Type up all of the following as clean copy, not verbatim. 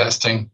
Testing.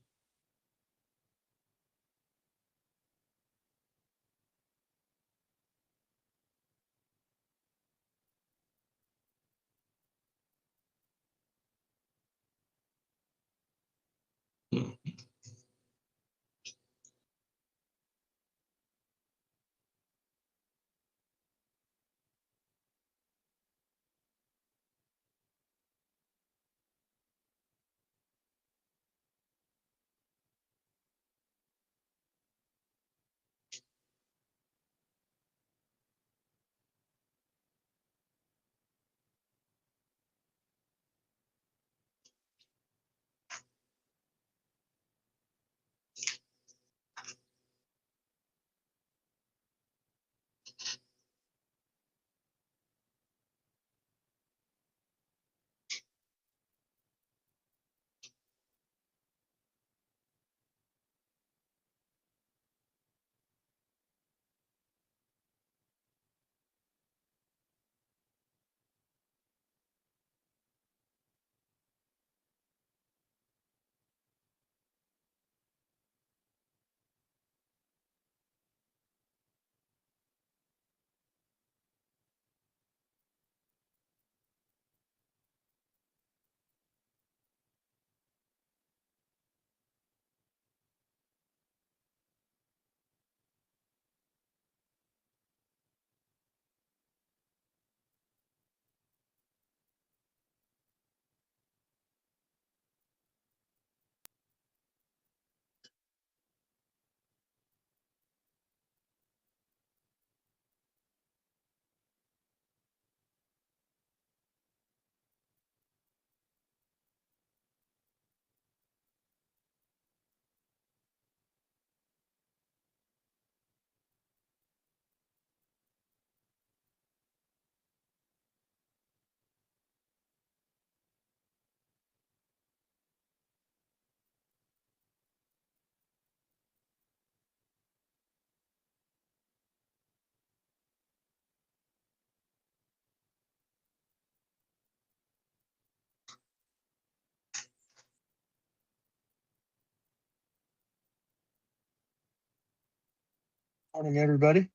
Morning, everybody.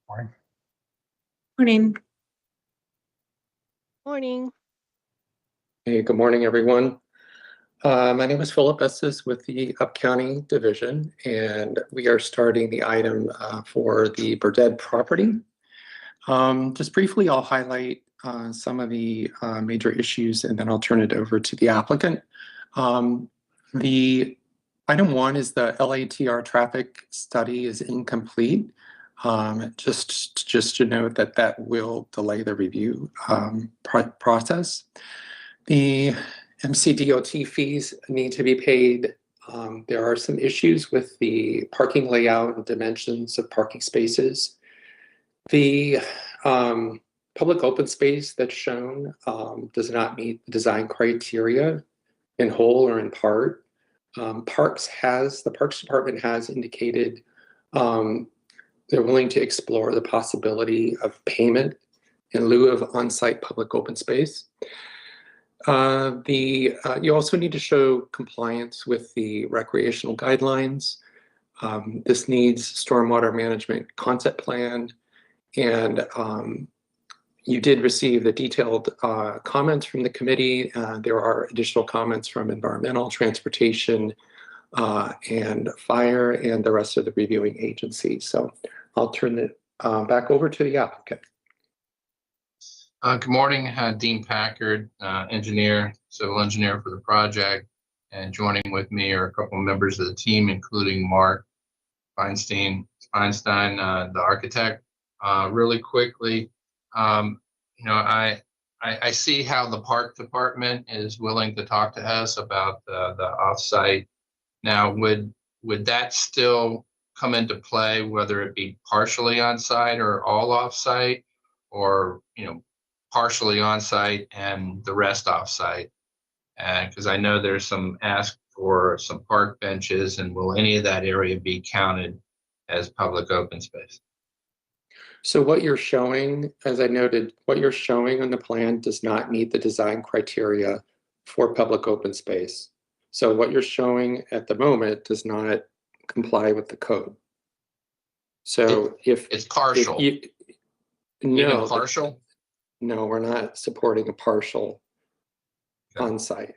Morning. Morning. Morning. Hey, good morning, everyone. My name is Philip Estes with the Up County Division, and we are starting the item for the Burdett property. Just briefly, I'll highlight some of the major issues, and then I'll turn it over to the applicant. The item one is the LATR traffic study is incomplete. Just to note that that will delay the review process. The MCDOT fees need to be paid. There are some issues with the parking layout and dimensions of parking spaces. The public open space that's shown does not meet the design criteria in whole or in part. The Parks Department has indicated they're willing to explore the possibility of payment in lieu of on-site public open space. You also need to show compliance with the recreational guidelines. This needs stormwater management concept plan, and you did receive the detailed comments from the committee. There are additional comments from environmental, transportation, and fire, and the rest of the reviewing agencies. So I'll turn it back over to the applicant. Good morning, Dean Packard, civil engineer for the project, and joining with me are a couple of members of the team, including Mark Feinstein, the architect. Really quickly, I see how the park department is willing to talk to us about the offsite. Now, would that still come into play, whether it be partially on site or all off site, or partially on site and the rest off site? And because I know there's some ask for some park benches, and will any of that area be counted as public open space? So what you're showing, as I noted, what you're showing on the plan does not meet the design criteria for public open space. So what you're showing at the moment does not comply with the code. So It's partial, even no, partial? no, we're not supporting a partial Okay. on-site.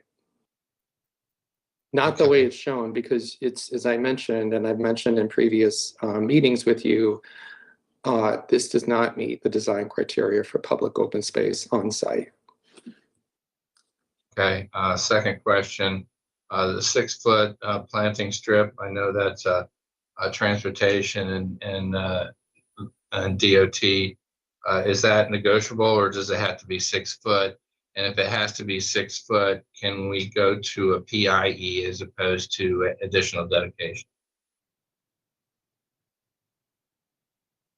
Not the way it's shown, because it's, as I mentioned, and I've mentioned in previous meetings with you, this does not meet the design criteria for public open space on-site. Okay, second question, the 6-foot planting strip, I know that's a transportation and DOT. Is that negotiable, or does it have to be 6 foot? And if it has to be 6 foot, can we go to a PIE as opposed to additional dedication?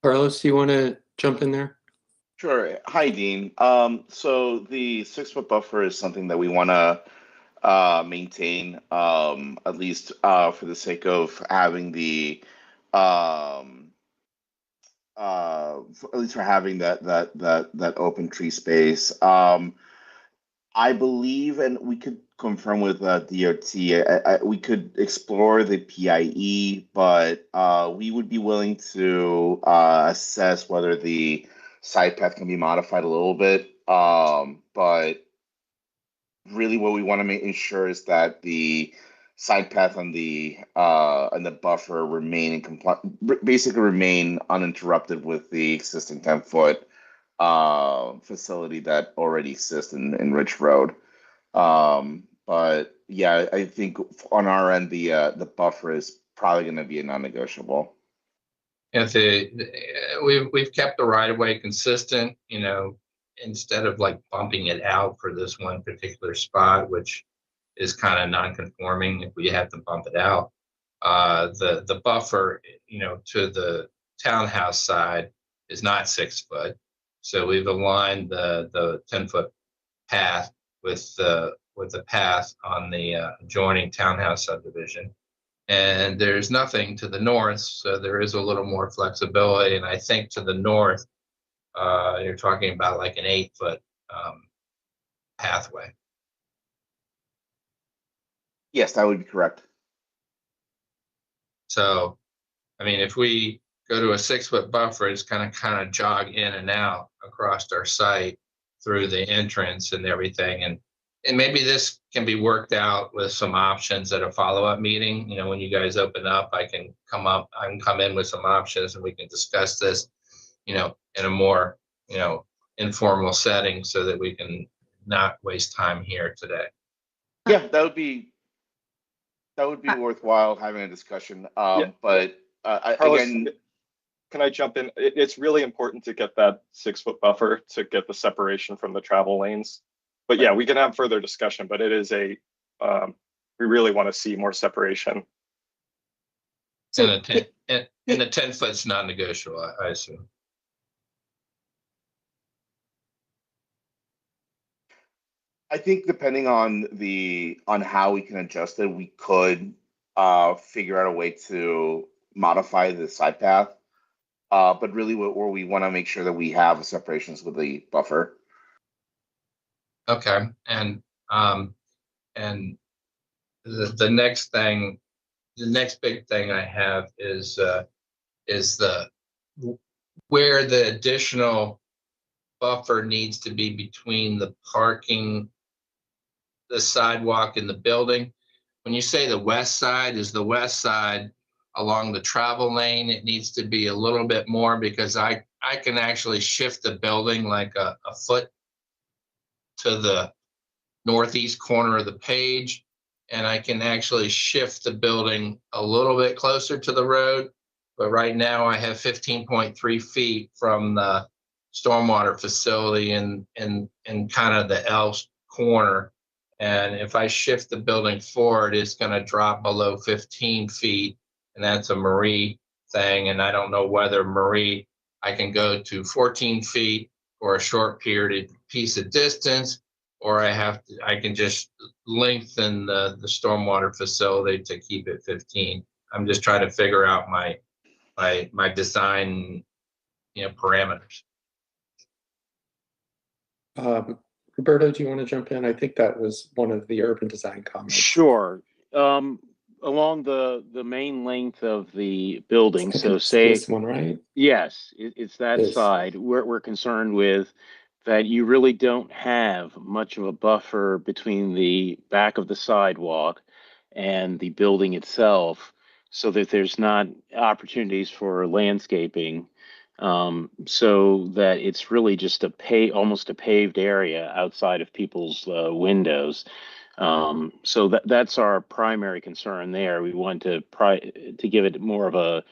Carlos, do you want to jump in there? Sure. Hi, Dean. So the 6-foot buffer is something that we want to maintain, at least for the sake of having the, at least for having that open tree space. I believe, and we could confirm with DOT, we could explore the PIE, but we would be willing to assess whether the side path can be modified a little bit. But really, what we want to ensure is that the side path and the buffer remain in basically remain uninterrupted with the existing 10-foot facility that already exists in Ridge Road. But yeah, I think on our end, the buffer is probably going to be a non-negotiable. If we've kept the right of way consistent, you know, instead of like bumping it out for this one particular spot, which is kind of non-conforming if we have to bump it out. The buffer, you know, to the townhouse side is not 6 foot. So we've aligned the 10-foot path with the path on the adjoining townhouse subdivision. And there's nothing to the north, so there is a little more flexibility. And I think to the north, you're talking about like an 8-foot pathway. Yes, that would be correct. So, I mean, if we go to a 6-foot buffer, it's kind of jog in and out across our site through the entrance and everything. And maybe this can be worked out with some options at a follow-up meeting. You know, when you guys open up, I can come in with some options and we can discuss this, you know, in a more, you know, informal setting so that we can not waste time here today. Yeah, that would be worthwhile having a discussion. Yeah. But Carlos, again, can I jump in? It's really important to get that 6-foot buffer to get the separation from the travel lanes. But yeah, we can have further discussion, but it is we really want to see more separation. So and the 10 foot's non-negotiable, I assume. I think depending on how we can adjust it, we could figure out a way to modify the side path. But really, where we want to make sure that we have separations with the buffer. Okay, and the next thing, the next big thing I have is where the additional buffer needs to be between the parking, the sidewalk, and the building. When you say the west side, is the west side along the travel lane? It needs to be a little bit more because I can actually shift the building like a foot to the northeast corner of the page, and I can actually shift the building a little bit closer to the road. But right now I have 15.3 feet from the stormwater facility in kind of the L corner. And if I shift the building forward, it's going to drop below 15 feet. And that's a Marie thing. And I don't know whether Marie, I can go to 14 feet for a short period piece of distance, or I can just lengthen the stormwater facility to keep it 15. I'm just trying to figure out my design parameters. Roberto, do you want to jump in? I think that was one of the urban design comments. Sure. Along the main length of the building, I think so it's say, this one, right? yes, it's that This. side. We're concerned with that you really don't have much of a buffer between the back of the sidewalk and the building itself, so that there's not opportunities for landscaping. So that it's really just almost a paved area outside of people's windows. So that's our primary concern there. We want to give it more of a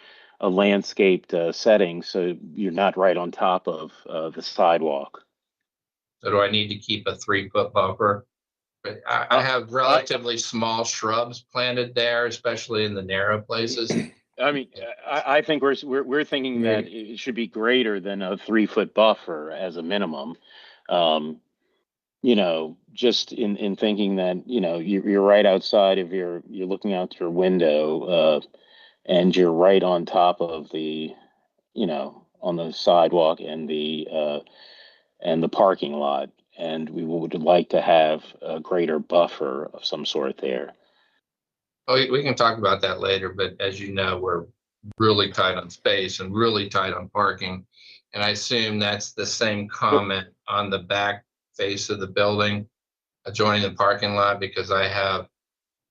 landscaped setting, so you're not right on top of the sidewalk. So do I need to keep a 3-foot buffer? But I have relatively small shrubs planted there, especially in the narrow places. I mean, I think we're thinking that it should be greater than a 3-foot buffer as a minimum. Just in thinking that, you're right outside of you're looking out your window, and you're right on top of on the sidewalk and the parking lot. And we would like to have a greater buffer of some sort there. Oh, we can talk about that later, but as you know, we're really tight on space and really tight on parking. And I assume that's the same comment on the back face of the building adjoining the parking lot, because I have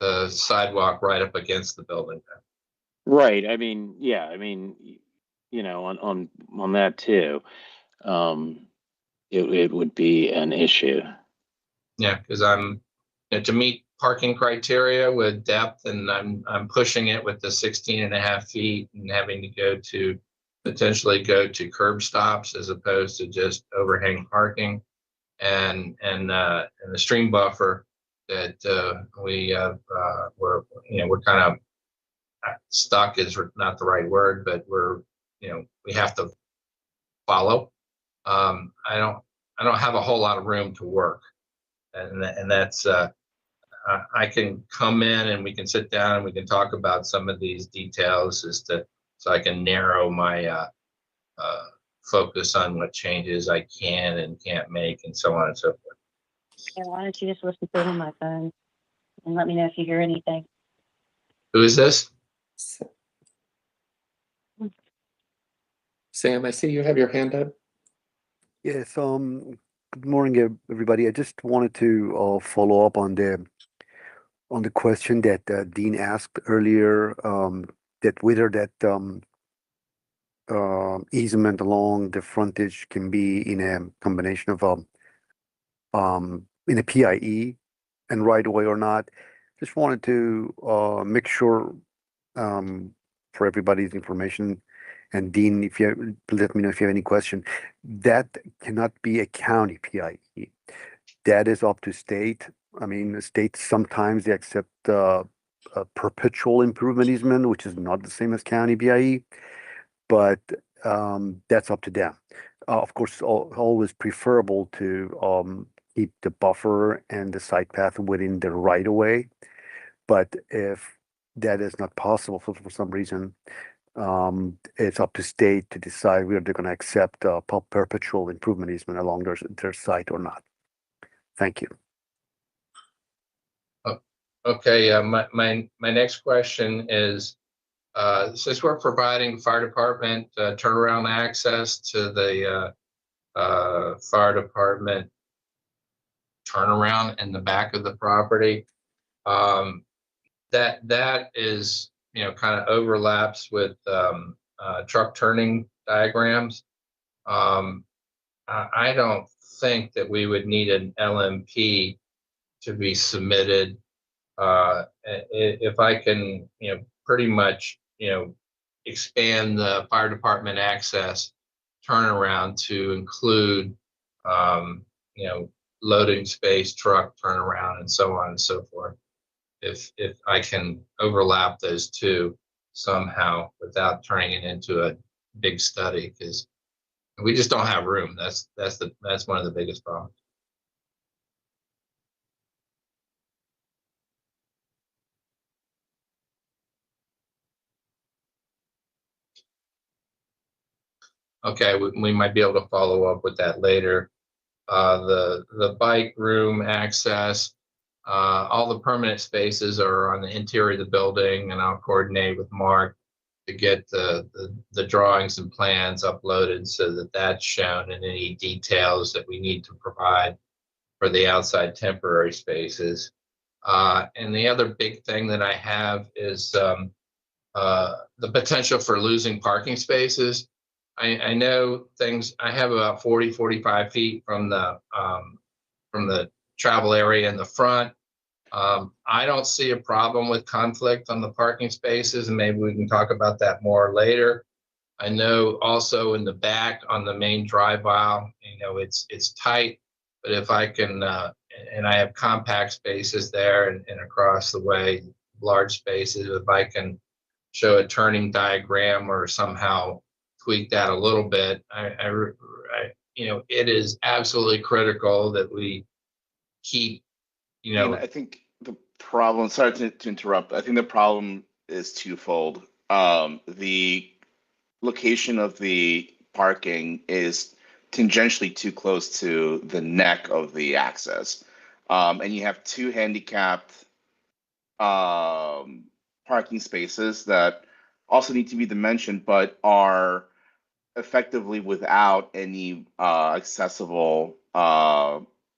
the sidewalk right up against the building. Right. I mean, yeah, on that too, it would be an issue. Yeah, because I'm to meet parking criteria with depth, and I'm pushing it with the 16.5 feet and having to potentially go to curb stops as opposed to just overhang parking, and the stream buffer that we're kind of stuck is not the right word, but we have to follow. I don't have a whole lot of room to work, and that's I can come in and we can sit down and we can talk about some of these details so I can narrow my focus on what changes I can and can't make, and so on and so forth. Yeah, why don't you just listen to it on my phone and let me know if you hear anything? Who is this? Sam, I see you have your hand up. Yes, good morning, everybody. I just wanted to follow up on the question that Dean asked earlier, that whether that easement along the frontage can be in a combination of in a PIE and right away or not. Just wanted to make sure for everybody's information. And Dean, if you let me know if you have any question, that cannot be a county PIE. That is up to state. I mean, states sometimes they accept a perpetual improvement easement, which is not the same as county PIE, but that's up to them. Of course, always preferable to keep the buffer and the site path within the right of way. But if that is not possible for some reason, it's up to state to decide whether they're going to accept perpetual improvement easement along their site or not. Thank you. Okay, my next question is, since we're providing fire department turnaround access to the fire department turnaround in the back of the property, that is, kind of overlaps with truck turning diagrams. I don't think that we would need an LMP to be submitted. If I can, pretty much, expand the fire department access turnaround to include, loading space, truck turnaround, and so on and so forth. If I can overlap those two somehow without turning it into a big study, because we just don't have room. That's one of the biggest problems. Okay, we might be able to follow up with that later. The bike room access, all the permanent spaces are on the interior of the building, and I'll coordinate with Mark to get the drawings and plans uploaded so that that's shown, and any details that we need to provide for the outside temporary spaces. And the other big thing that I have is the potential for losing parking spaces. I know things, I have about 40, 45 feet from the travel area in the front. I don't see a problem with conflict on the parking spaces, and maybe we can talk about that more later. I know also in the back on the main drive aisle, it's tight, but if I can, and I have compact spaces there and across the way, large spaces, if I can show a turning diagram or somehow tweak that a little bit, it is absolutely critical that we keep, I think the problem, sorry to interrupt, I think the problem is twofold. The location of the parking is tangentially too close to the neck of the access. And you have two handicapped parking spaces that also need to be dimensioned, but are effectively without any accessible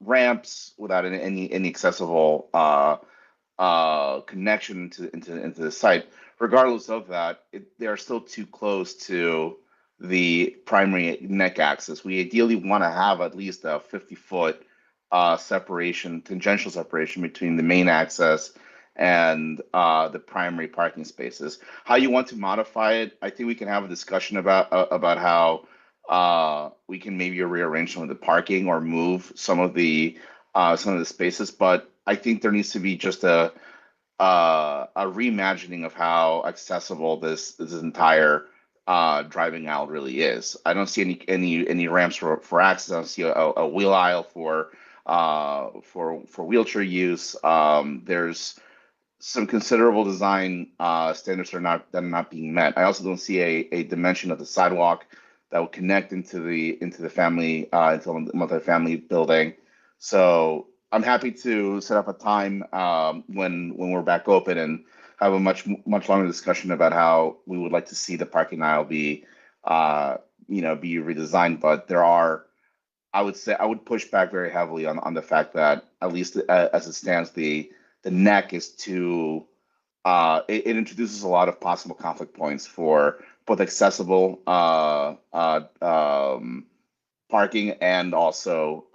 ramps, without any accessible connection into the site. Regardless of that, they are still too close to the primary neck access. We ideally want to have at least a 50-foot separation, tangential separation between the main access and the primary parking spaces. How you want to modify it, I think we can have a discussion about how we can maybe rearrange some of the parking or move some of the spaces. But I think there needs to be just a reimagining of how accessible this entire driving aisle really is. I don't see any ramps for access. I don't see a wheel aisle for wheelchair use. There's some considerable design standards that are not being met. I also don't see a dimension of the sidewalk that will connect into the family into the multifamily building. So I'm happy to set up a time when we're back open and have a much longer discussion about how we would like to see the parking aisle be be redesigned. But there are, I would say, I would push back very heavily on the fact that, at least as it stands, the neck is too it introduces a lot of possible conflict points for both accessible parking and also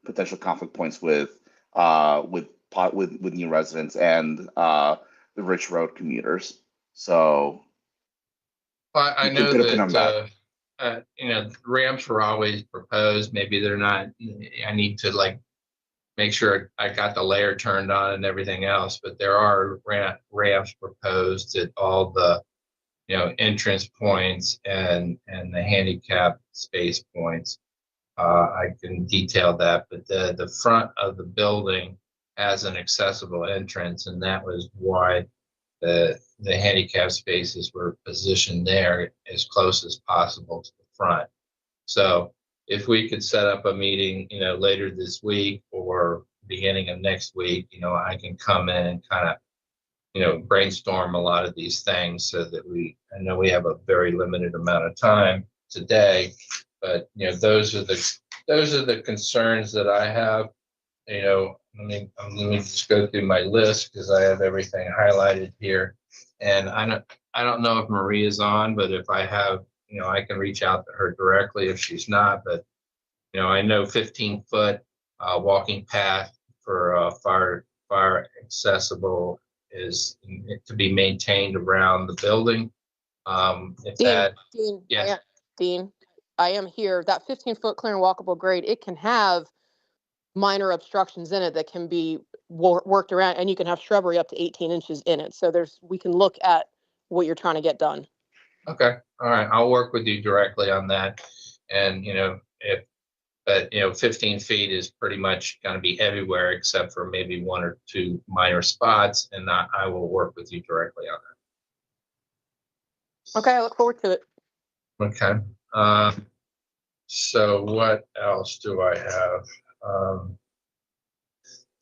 potential conflict points with new residents and the rich road commuters. So I know could opine on that. that ramps were always proposed. Maybe they're not. I need to make sure I got the layer turned on and everything else. But there are ramps proposed at all the entrance points and the handicap space points. I can detail that, but the front of the building has an accessible entrance, and that was why the handicap spaces were positioned there as close as possible to the front. So if we could set up a meeting, later this week or beginning of next week, I can come in and kind of, brainstorm a lot of these things so that I know we have a very limited amount of time today, but those are the concerns that I have. Let me just go through my list because I have everything highlighted here. And I don't know if Marie is on, but if I have, I can reach out to her directly if she's not. But I know 15-foot walking path for fire accessible is to be maintained around the building. If that, Dean, yes. Dean, I am here. That 15-foot clear and walkable grade, it can have minor obstructions in it that can be worked around, and you can have shrubbery up to 18 inches in it. So we can look at what you're trying to get done. Okay. All right. I'll work with you directly on that. And, 15 feet is pretty much going to be everywhere except for maybe one or two minor spots. And I will work with you directly on Okay. I look forward to it. that. Okay. So what else do I have?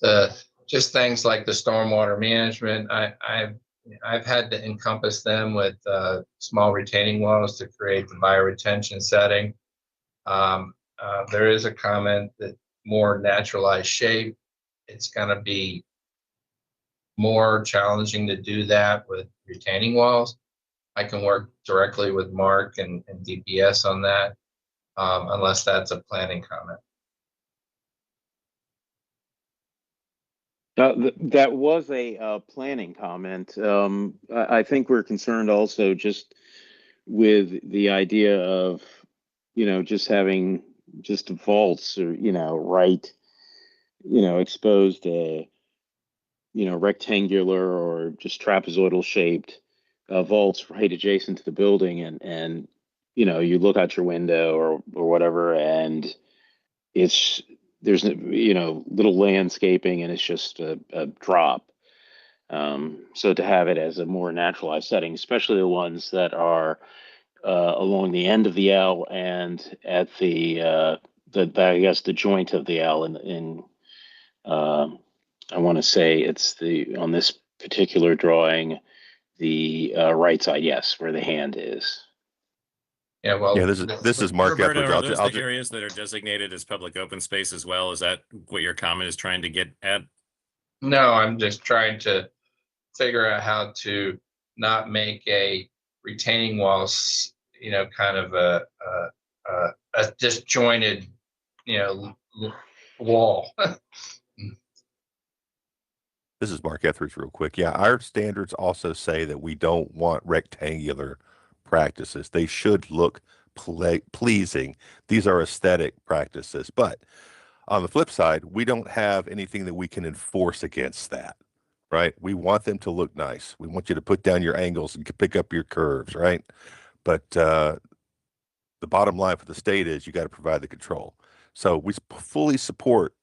The just things like the stormwater management. I've had to encompass them with small retaining walls to create the bioretention setting. There is a comment that more naturalized shape. It's going to be more challenging to do that with retaining walls. I can work directly with Mark and DPS on that, unless that's a planning comment. That was a planning comment. I think we're concerned also just with the idea of, just having just vaults or, right, exposed, rectangular or just trapezoidal shaped vaults right adjacent to the building. And you look out your window or whatever, and there's little landscaping and it's just a drop. So to have it as a more naturalized setting, especially the ones that are along the end of the L and at the I guess the joint of the L in I want to say it's on this particular drawing, the right side, yes, where the hand is. Yeah, well, Yeah, this is Mark Roberto, Epperts. are those the areas that are designated as public open space as well? Is that what your comment is trying to get at? No, I'm just trying to figure out how to not make a retaining wall, kind of a disjointed, wall. This is Mark Epperts real quick. Yeah, our standards also say that we don't want rectangular practices. They should look pleasing. These are aesthetic practices. But on the flip side, we don't have anything that we can enforce against that, right? We want them to look nice. We want you to put down your angles and pick up your curves, right? But the bottom line for the state is you got to provide the control. So we fully support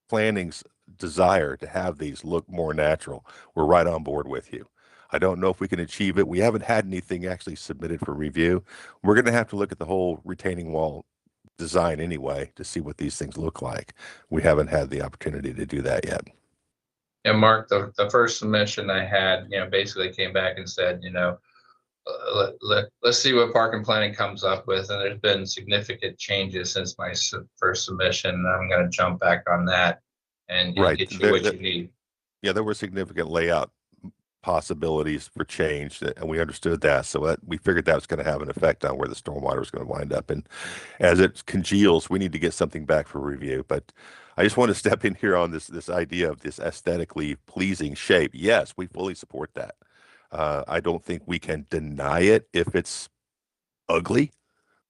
planning's desire to have these look more natural. We're right on board with you. I don't know if we can achieve it. We haven't had anything actually submitted for review. We're going to have to look at the whole retaining wall design anyway to see what these things look like. We haven't had the opportunity to do that yet. And Mark, the first submission I had, basically came back and said, let's see what park and planning comes up with. And there's been significant changes since my first submission. And I'm going to jump back on that and get you what you need. Yeah, there were significant layout possibilities for change, and we understood that. So we figured that was going to have an effect on where the stormwater was going to wind up. And as it congeals, we need to get something back for review. But I just want to step in here on this idea of this aesthetically pleasing shape. Yes, we fully support that. I don't think we can deny it if it's ugly.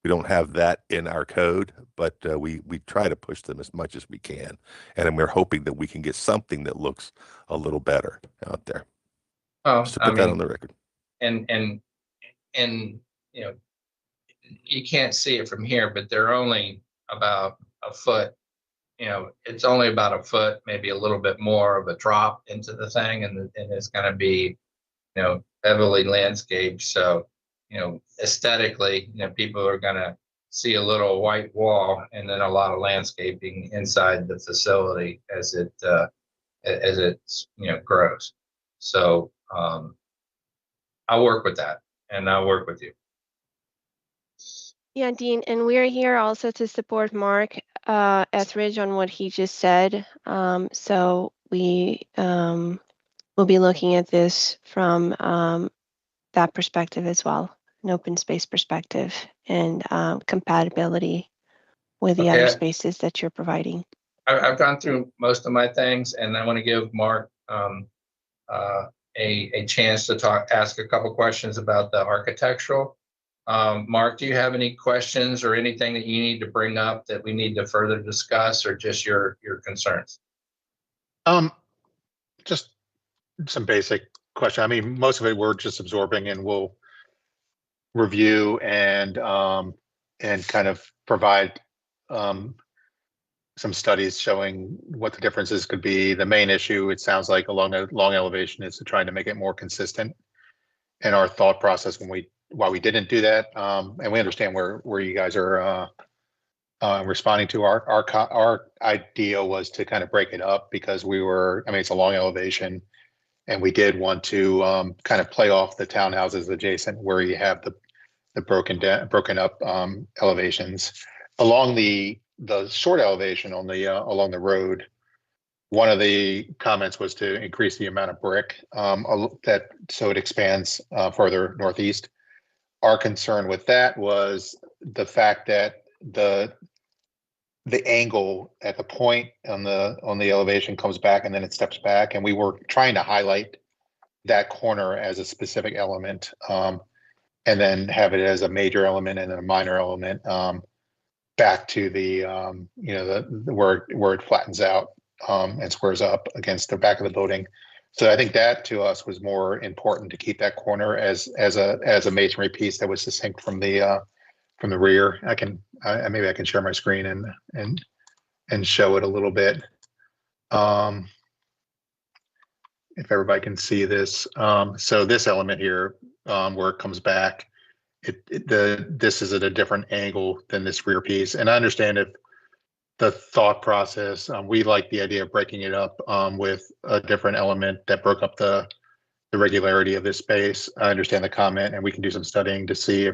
We don't have that in our code, but we try to push them as much as we can. And we're hoping that we can get something that looks a little better out there. Well, just to put that on the record. And you can't see it from here, but they're only about a foot. It's only about a foot, maybe a little bit more of a drop into the thing, and it's going to be, heavily landscaped. So, aesthetically, people are going to see a little white wall and then a lot of landscaping inside the facility as it grows. So I'll work with that, and I'll work with you. Yeah, Dean, and we're here also to support Mark Etheridge on what he just said. So we will be looking at this from that perspective as well, an open space perspective and compatibility with the other spaces that you're providing. I've gone through most of my things, and I want to give Mark a chance to ask a couple questions about the architectural. Mark, do you have any questions or anything that you need to bring up that we need to further discuss, or just your concerns? Just some basic question. I mean, most of it we're just absorbing, and we'll review and kind of provide some studies showing what the differences could be. The main issue, it sounds like, along a long elevation, is to try to make it more consistent. And our thought process when we why we didn't do that. And we understand where you guys are responding to. Our idea was to kind of break it up because I mean, it's a long elevation, and we did want to kind of play off the townhouses adjacent where you have the broken up elevations. Along the short elevation on the along the road, one of the comments was to increase the amount of brick so it expands further northeast. Our concern with that was the fact that the angle at the point on the elevation comes back and then it steps back, and we were trying to highlight that corner as a specific element, and then have it as a major element and then a minor element back to the where it flattens out and squares up against the back of the building. So I think that to us was more important, to keep that corner as a masonry piece that was distinct from the rear. Maybe I can share my screen and show it a little bit. If everybody can see this. So this element here, where it comes back, this is at a different angle than this rear piece. And I understand if the thought process, we like the idea of breaking it up with a different element that broke up the regularity of this space. I understand the comment, and we can do some studying to see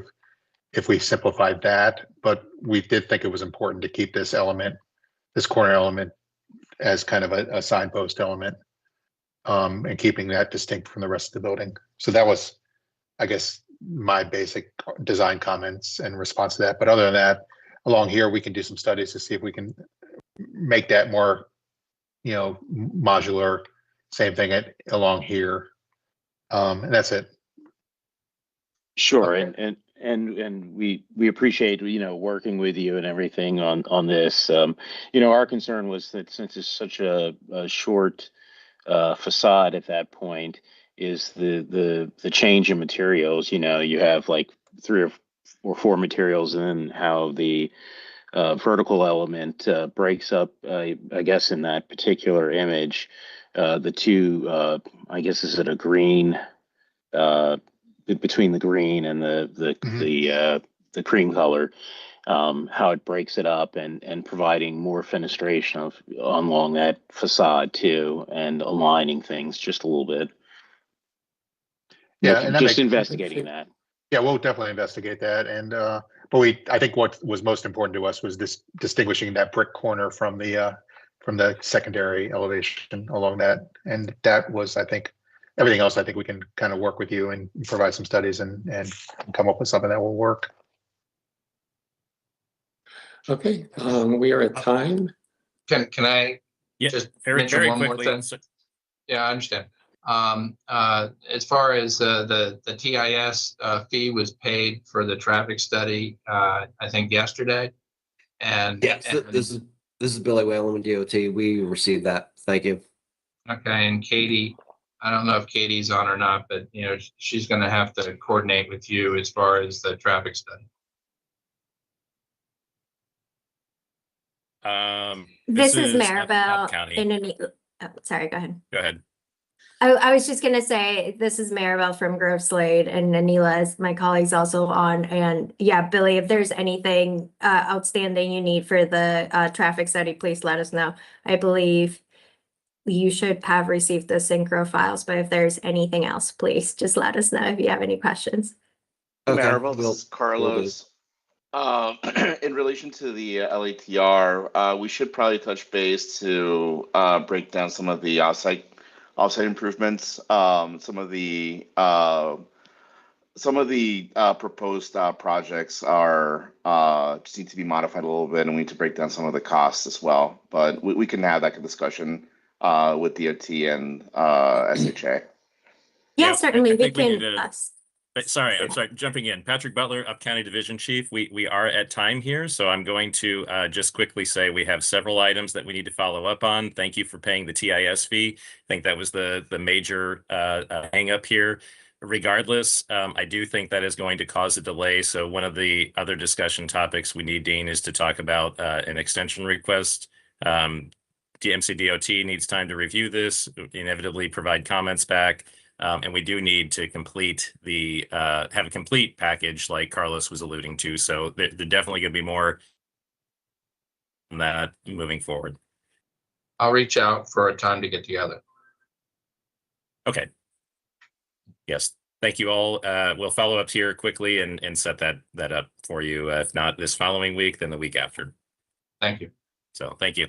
if we simplified that, but we did think it was important to keep this corner element as kind of a signpost element, and keeping that distinct from the rest of the building. So that was, I guess, my basic design comments in response to that. But other than that, along here, we can do some studies to see if we can make that more, modular. Same thing along here, and that's it. Sure, and we appreciate working with you and everything on this. Our concern was that since it's such a short facade at that point, is the change in materials. You have like 3 or 4 materials, and then how the vertical element breaks up. I guess in that particular image, the two, I guess, is it a green? Between the green and the cream color, how it breaks it up and providing more fenestration along that facade too, and aligning things just a little bit. Yeah, and just investigating that. Yeah, we'll definitely investigate that. And but I think what was most important to us was this distinguishing that brick corner from the secondary elevation along that. And that was, I think, everything else. I think we can kind of work with you and provide some studies and come up with something that will work. Okay, we are at time. Can I Yeah, just very, mention very one more quickly. thing? Yeah, I understand. As far as the TIS fee was paid for the traffic study, I think yesterday. And Yes, this is Billy Whalen with DOT. We received that. Thank you. okay, and Katie, I don't know if Katie's on or not, but she's going to have to coordinate with you as far as the traffic study. This is Maribel. County. Sorry, go ahead. Go ahead. I was just going to say, this is Maribel from Grove Slade, and Anila is my colleague's also on. And yeah, Billy, if there's anything outstanding you need for the traffic study, please let us know. I believe you should have received the synchro files, but if there's anything else, please just let us know if you have any questions. Okay, Maribel, this is Carlos. In relation to the LATR, we should probably touch base to break down some of the outside improvements. Some of the proposed projects are just need to be modified a little bit, and we need to break down some of the costs as well. But we can have that discussion with DOT and SHA. Yeah, certainly we need can. Sorry, I'm sorry, jumping in. Patrick Butler, Up County Division Chief. We are at time here, so I'm going to just quickly say we have several items that we need to follow up on. Thank you for paying the TIS fee. I think that was the major hang up here. Regardless, I do think that is going to cause a delay. So one of the other discussion topics we need, Dean, is to talk about an extension request. DMC DOT needs time to review this, inevitably provide comments back. And we do need to complete the have a complete package like Carlos was alluding to. So there definitely going to be more on that moving forward. I'll reach out for a time to get together. Okay. Yes. Thank you all. We'll follow up here quickly and set that up for you. If not this following week, then the week after. Thank you. So thank you.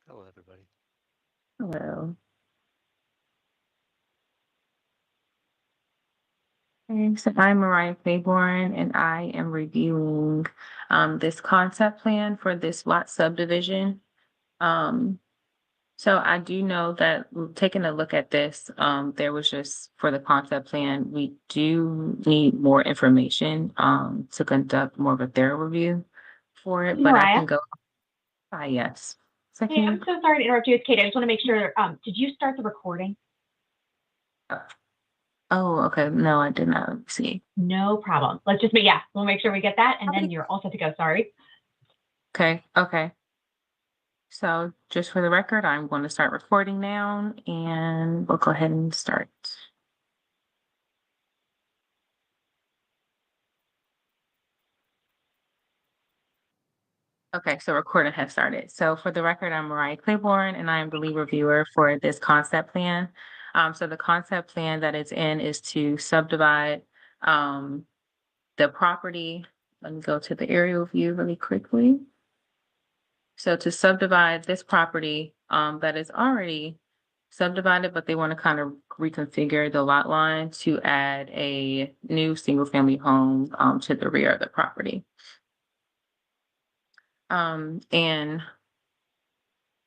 Hello, everybody. Hello. Okay, so I'm Mariah Claiborne, and I am reviewing this concept plan for this lot subdivision. So I do know that taking a look at this, there was just for the concept plan, we do need more information to conduct more of a thorough review for it, but I Mariah? can go. Yes. Hey, I'm so sorry to interrupt you. It's Kate. I just want to make sure, did you start the recording? Oh, okay. No, I did not. Let me see. No problem. Let's just we'll make sure we get that, and then you're all set to go. Sorry. Okay. So just for the record, I'm going to start recording now and we'll go ahead and start. Okay, so recording has started. So for the record, I'm Mariah Claiborne and I am the lead reviewer for this concept plan. So the concept plan that it's in is to subdivide the property. Let me go to the aerial view really quickly. So to subdivide this property that is already subdivided, but they want to kind of reconfigure the lot line to add a new single-family home to the rear of the property. And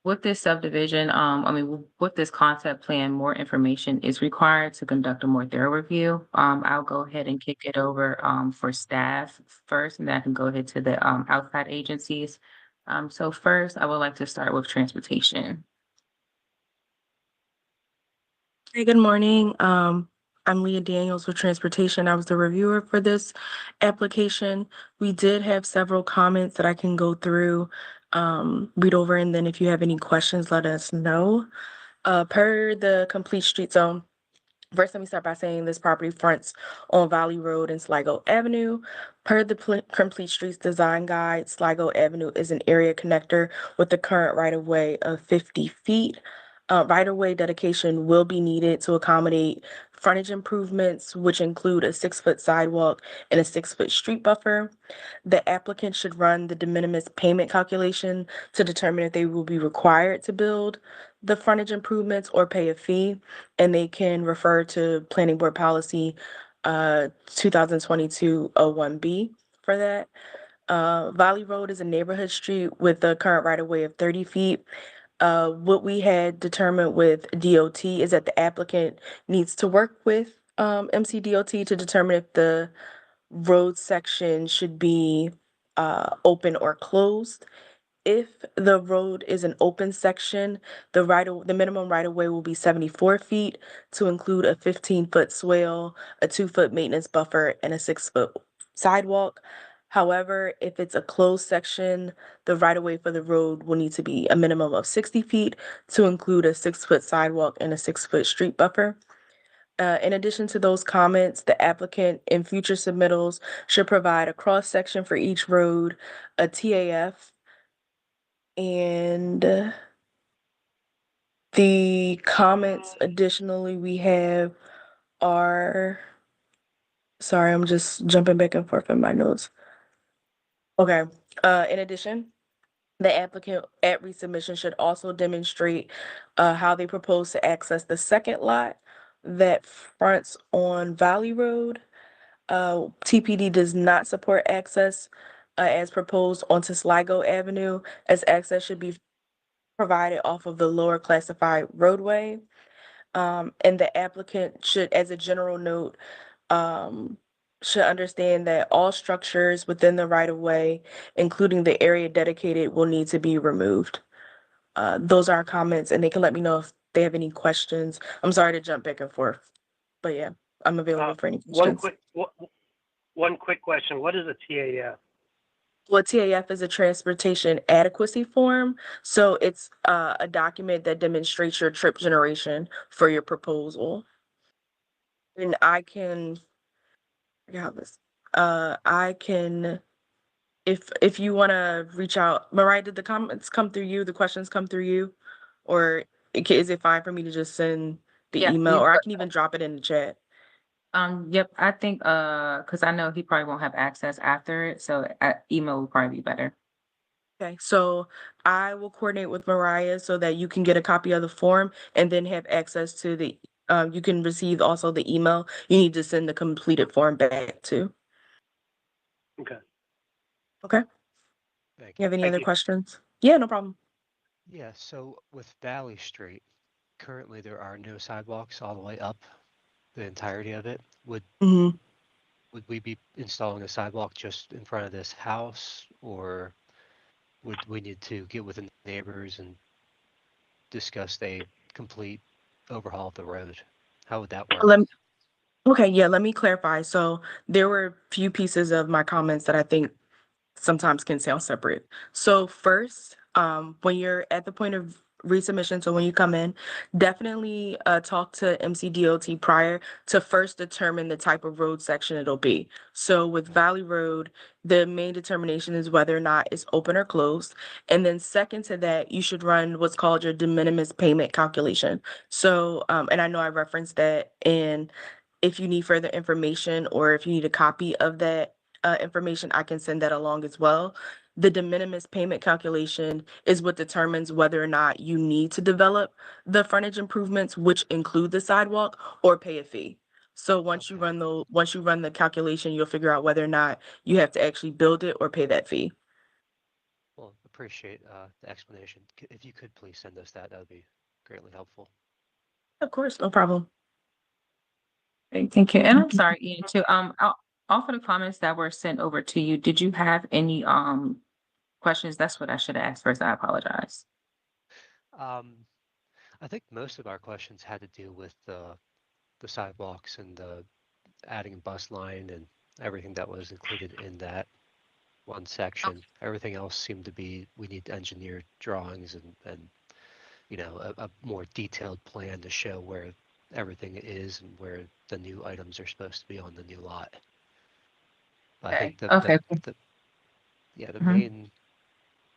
with this subdivision, with this concept plan, more information is required to conduct a more thorough review. I'll go ahead and kick it over for staff first, and then I can go ahead to the outside agencies. So first, I would like to start with transportation. Hey, good morning. I'm Leah Daniels with Transportation. I was the reviewer for this application. We did have several comments that I can go through, read over, and then if you have any questions, let us know. Per the complete street zone, first, let me start by saying this property fronts on Valley Road and Sligo Avenue. Per the Complete Streets Design Guide, Sligo Avenue is an area connector with the current right-of-way of 50 feet. Right-of-way dedication will be needed to accommodate frontage improvements, which include a 6-foot sidewalk and a 6-foot street buffer. The applicant should run the de minimis payment calculation to determine if they will be required to build the frontage improvements or pay a fee, and they can refer to Planning Board Policy 2022-01B for that. Valley Road is a neighborhood street with a current right-of-way of 30 feet. What we had determined with DOT is that the applicant needs to work with MCDOT to determine if the road section should be open or closed. if the road is an open section, the minimum right of way will be 74 feet to include a 15-foot swale, a 2-foot maintenance buffer, and a 6-foot sidewalk. However, if it's a closed section, the right of way for the road will need to be a minimum of 60 feet to include a 6-foot sidewalk and a 6-foot street buffer. In addition to those comments, the applicant in future submittals should provide a cross-section for each road, a TAF, and the comments additionally we have are, sorry, I'm just jumping back and forth in my notes. Okay, in addition, the applicant at resubmission should also demonstrate how they propose to access the second lot that fronts on Valley Road. TPD does not support access as proposed onto Sligo Avenue, as access should be provided off of the lower classified roadway. And the applicant should, as a general note, should understand that all structures within the right of way, including the area dedicated, will need to be removed. Those are our comments, and they can let me know if they have any questions. I'm sorry to jump back and forth, but yeah, I'm available for any questions. One quick question. What is a TAF? Well, TAF is a transportation adequacy form. So it's a document that demonstrates your trip generation for your proposal. And I can, I can, if you want to reach out, Mariah, did the comments come through you? The questions come through you? Or is it fine for me to just send the email, or I can even drop it in the chat? Yep, I think, because I know he probably won't have access after it, so email will probably be better. Okay, so I will coordinate with Mariah so that you can get a copy of the form and then have access to the, you can receive also the email. You need to send the completed form back to. Okay. Okay. Thank You have any Thank other you. questions? Yeah, no problem. Yeah, so with Valley Street, currently there are no sidewalks all the way up the entirety of it. Mm-hmm. Would we be installing a sidewalk just in front of this house, or would we need to get with the neighbors and discuss a complete overhaul of the road? How would that work? Okay, yeah, let me clarify. So there were a few pieces of my comments that I think sometimes can sound separate. So first, when you're at the point of resubmission, so when you come in, definitely talk to MCDOT prior to first determine the type of road section it'll be. So with Valley Road, the main determination is whether or not it's open or closed. And then second to that, you should run what's called your de minimis payment calculation. So, and I know I referenced that, and if you need further information or if you need a copy of that information, I can send that along as well. The de minimis payment calculation is what determines whether or not you need to develop the frontage improvements, which include the sidewalk, or pay a fee. So once you run the calculation, you'll figure out whether or not you have to actually build it or pay that fee. Well, appreciate the explanation. If you could please send us that, that would be greatly helpful. Of course, no problem. Okay, thank you. And I'm sorry, Ian, too. All for the comments that were sent over to you, did you have any questions? That's what I should have asked first. I apologize. I think most of our questions had to do with the sidewalks and the adding a bus line and everything that was included in that one section. Everything else seemed to be, we need engineer drawings and you know, a more detailed plan to show where everything is and where the new items are supposed to be on the new lot. But I think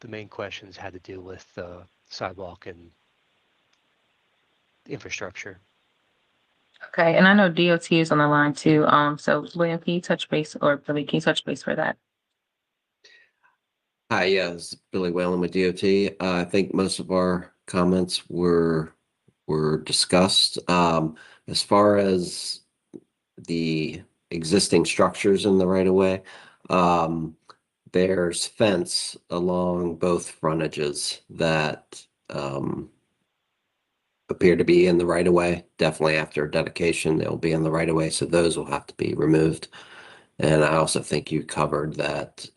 the main questions had to do with sidewalk and infrastructure. Okay, and I know DOT is on the line too. So William, can you touch base, or Billy, can you touch base for that? Hi, yeah, this is Billy Whalen with DOT. I think most of our comments were discussed. As far as the existing structures in the right of way, there's fence along both frontages that appear to be in the right of way. Definitely after dedication, they'll be in the right of way, so those will have to be removed. And I also think you covered that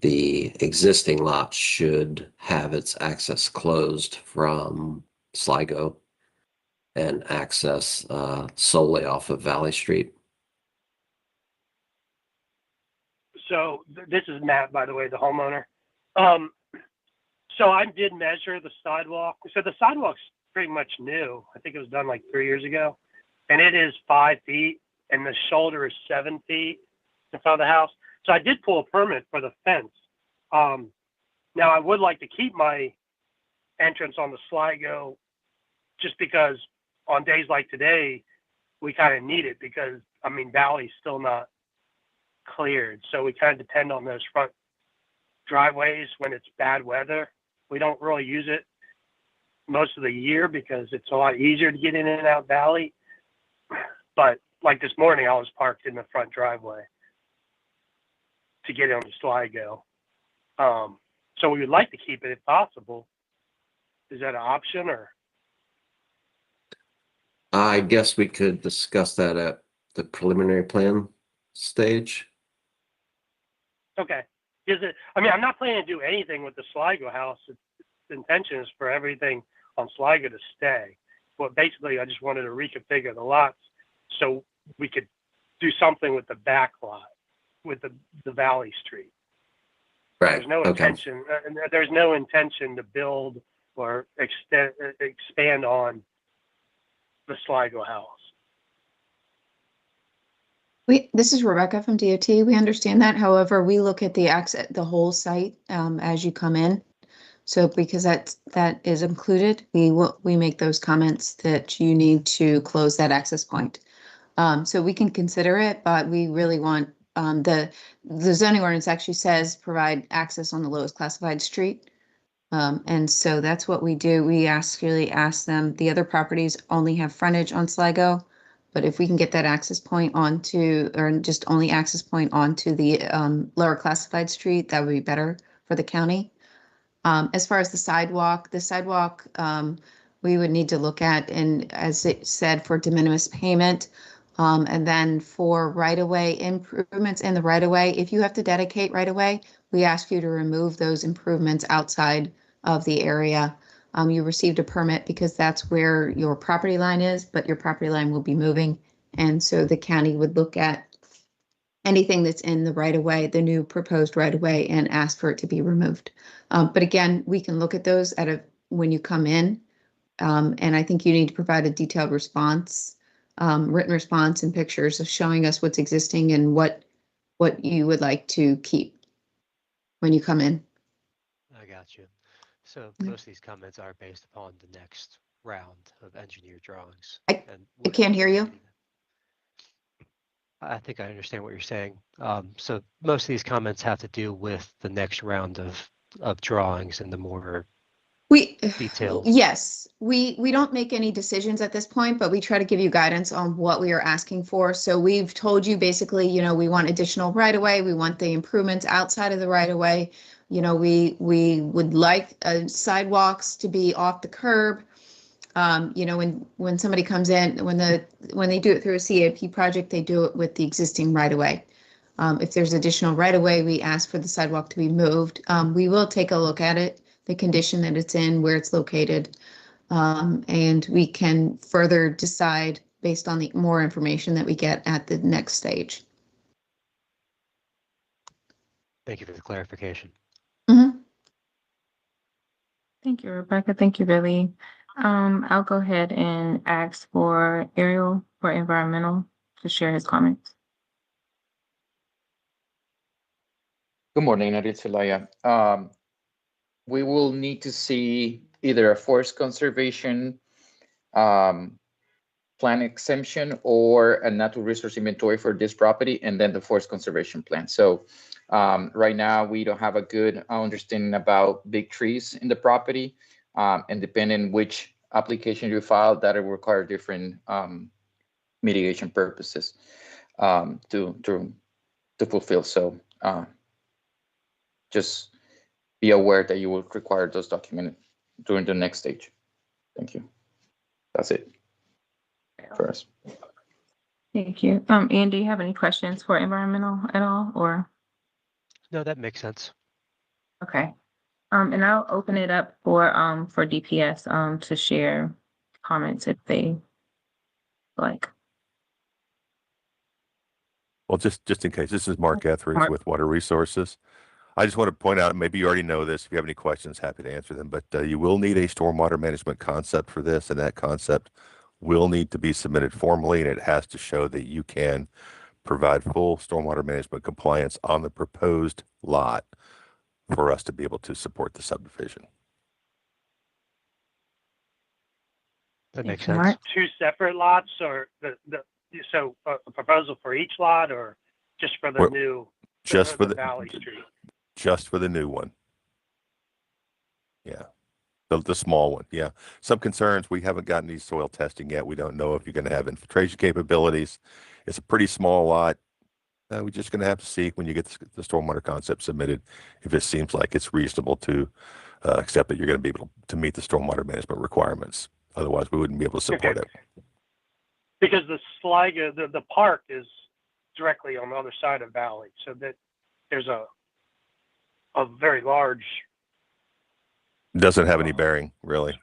the existing lot should have its access closed from Sligo and access solely off of Valley Street. So this is Matt, by the way, the homeowner. So I did measure the sidewalk. So the sidewalk's pretty much new. I think it was done like 3 years ago, and it is 5 feet, and the shoulder is 7 feet in front of the house. So I did pull a permit for the fence. Now I would like to keep my entrance on the Sligo, just because on days like today, we kind of need it because, I mean, Valley's still not cleared. So we kind of depend on those front driveways when it's bad weather. We don't really use it most of the year because it's a lot easier to get in and out Valley. But like this morning, I was parked in the front driveway to get on the Sligo. So we would like to keep it if possible. Is that an option, or? I guess we could discuss that at the preliminary plan stage. Okay. Is it? I mean, I'm not planning to do anything with the Sligo house. The intention is for everything on Sligo to stay. But basically, I just wanted to reconfigure the lots so we could do something with the back lot, with the Valley Street. Right. There's no Okay. intention. There's no intention to build or expand on the Sligo house. This is Rebecca from DOT. We understand that. However, we look at the whole site as you come in. So because that is included, we make those comments that you need to close that access point. So we can consider it, but we really want the zoning ordinance actually says provide access on the lowest classified street. And so that's what we do. We really ask them, the other properties only have frontage on Sligo, but if we can get that access point onto, or just only access point onto the lower classified street, that would be better for the county. As far as the sidewalk, we would need to look at, and as it said, for de minimis payment. And then for right-of-way improvements in the right-of-way, if you have to dedicate right-of-way, we ask you to remove those improvements outside of the area. You received a permit because that's where your property line is, but your property line will be moving. And so the county would look at anything that's in the right-of-way, the new proposed right-of-way, and ask for it to be removed. But again, we can look at those when you come in. And I think you need to provide a detailed response, written response and pictures of showing us what's existing and what you would like to keep when you come in. I got you. So Yeah. most of these comments are based upon the next round of engineer drawings. I can't hear you. I think I understand what you're saying. So most of these comments have to do with the next round of drawings and the more detailed. Yes, we don't make any decisions at this point, but we try to give you guidance on what we are asking for. So we've told you basically, we want additional right-of-way. We want the improvements outside of the right-of-way. We would like sidewalks to be off the curb. When somebody comes in, when they do it through a CAP project, they do it with the existing right-of-way. If there's additional right-of-way, we ask for the sidewalk to be moved. We will take a look at it, the condition that it's in, where it's located, and we can further decide based on the more information that we get at the next stage. Thank you for the clarification. Mm-hmm. Thank you, Rebecca. Thank you, Billy. I'll go ahead and ask for Ariel for environmental to share his comments. Good morning, Ariel. We will need to see either a forest conservation plan exemption or a natural resource inventory for this property, and then the forest conservation plan. So right now, we don't have a good understanding about big trees in the property, and depending which application you file, that will require different mitigation purposes to fulfill. So just be aware that you will require those documents during the next stage. Thank you. That's it for us. Thank you. Ian, do you have any questions for environmental at all, or? No, that makes sense. Okay. And I'll open it up for DPS to share comments if they like. Well, just in case, this is Mark Etheridge Mark. with Water Resources. I just want to point out, maybe you already know this, if you have any questions, happy to answer them, but you will need a stormwater management concept for this, and that concept will need to be submitted formally, and it has to show that you can provide full stormwater management compliance on the proposed lot for us to be able to support the subdivision. That makes you, sense. Mark. Two separate lots, or so a proposal for each lot, or just for the Well, new, just for the the Valley Street? just for the new one. Yeah. The small one, yeah. Some concerns, we haven't gotten these soil testing yet. We don't know if you're going to have infiltration capabilities. It's a pretty small lot. We're just going to have to see when you get the stormwater concept submitted, if it seems like it's reasonable to accept that you're going to be able to meet the stormwater management requirements. Otherwise, we wouldn't be able to support Okay. it. Because the Sligo, the park is directly on the other side of Valley, so that there's a very large. Doesn't have any bearing, really.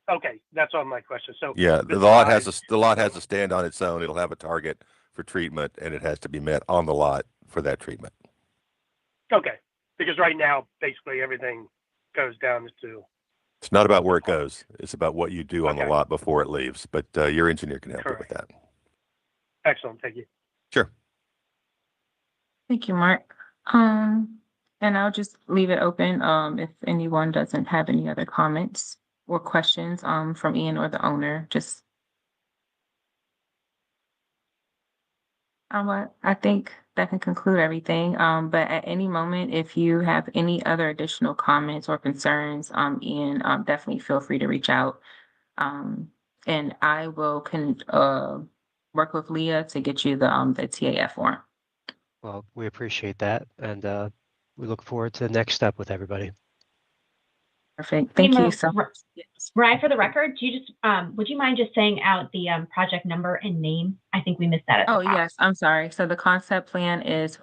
Okay, that's on my question. So Yeah, the lot has to stand on its own. It'll have a target for treatment, and it has to be met on the lot for that treatment. Okay, because right now, basically everything goes down to. It's not about where it goes. It's about what you do on the Okay. lot before it leaves. But your engineer can help you with that. Excellent, thank you. Sure. Thank you, Mark. And I'll just leave it open if anyone doesn't have any other comments or questions from Ian or the owner. Just I think that can conclude everything. But at any moment, if you have any other additional comments or concerns, Ian, definitely feel free to reach out. And I will work with Leah to get you the TAF form. Well, we appreciate that, and we look forward to the next step with everybody. Perfect. Thank you so much. Mariah, for the record, do you just would you mind just saying out the project number and name? I think we missed that at the Oh, top. yes, I'm sorry. So the concept plan is,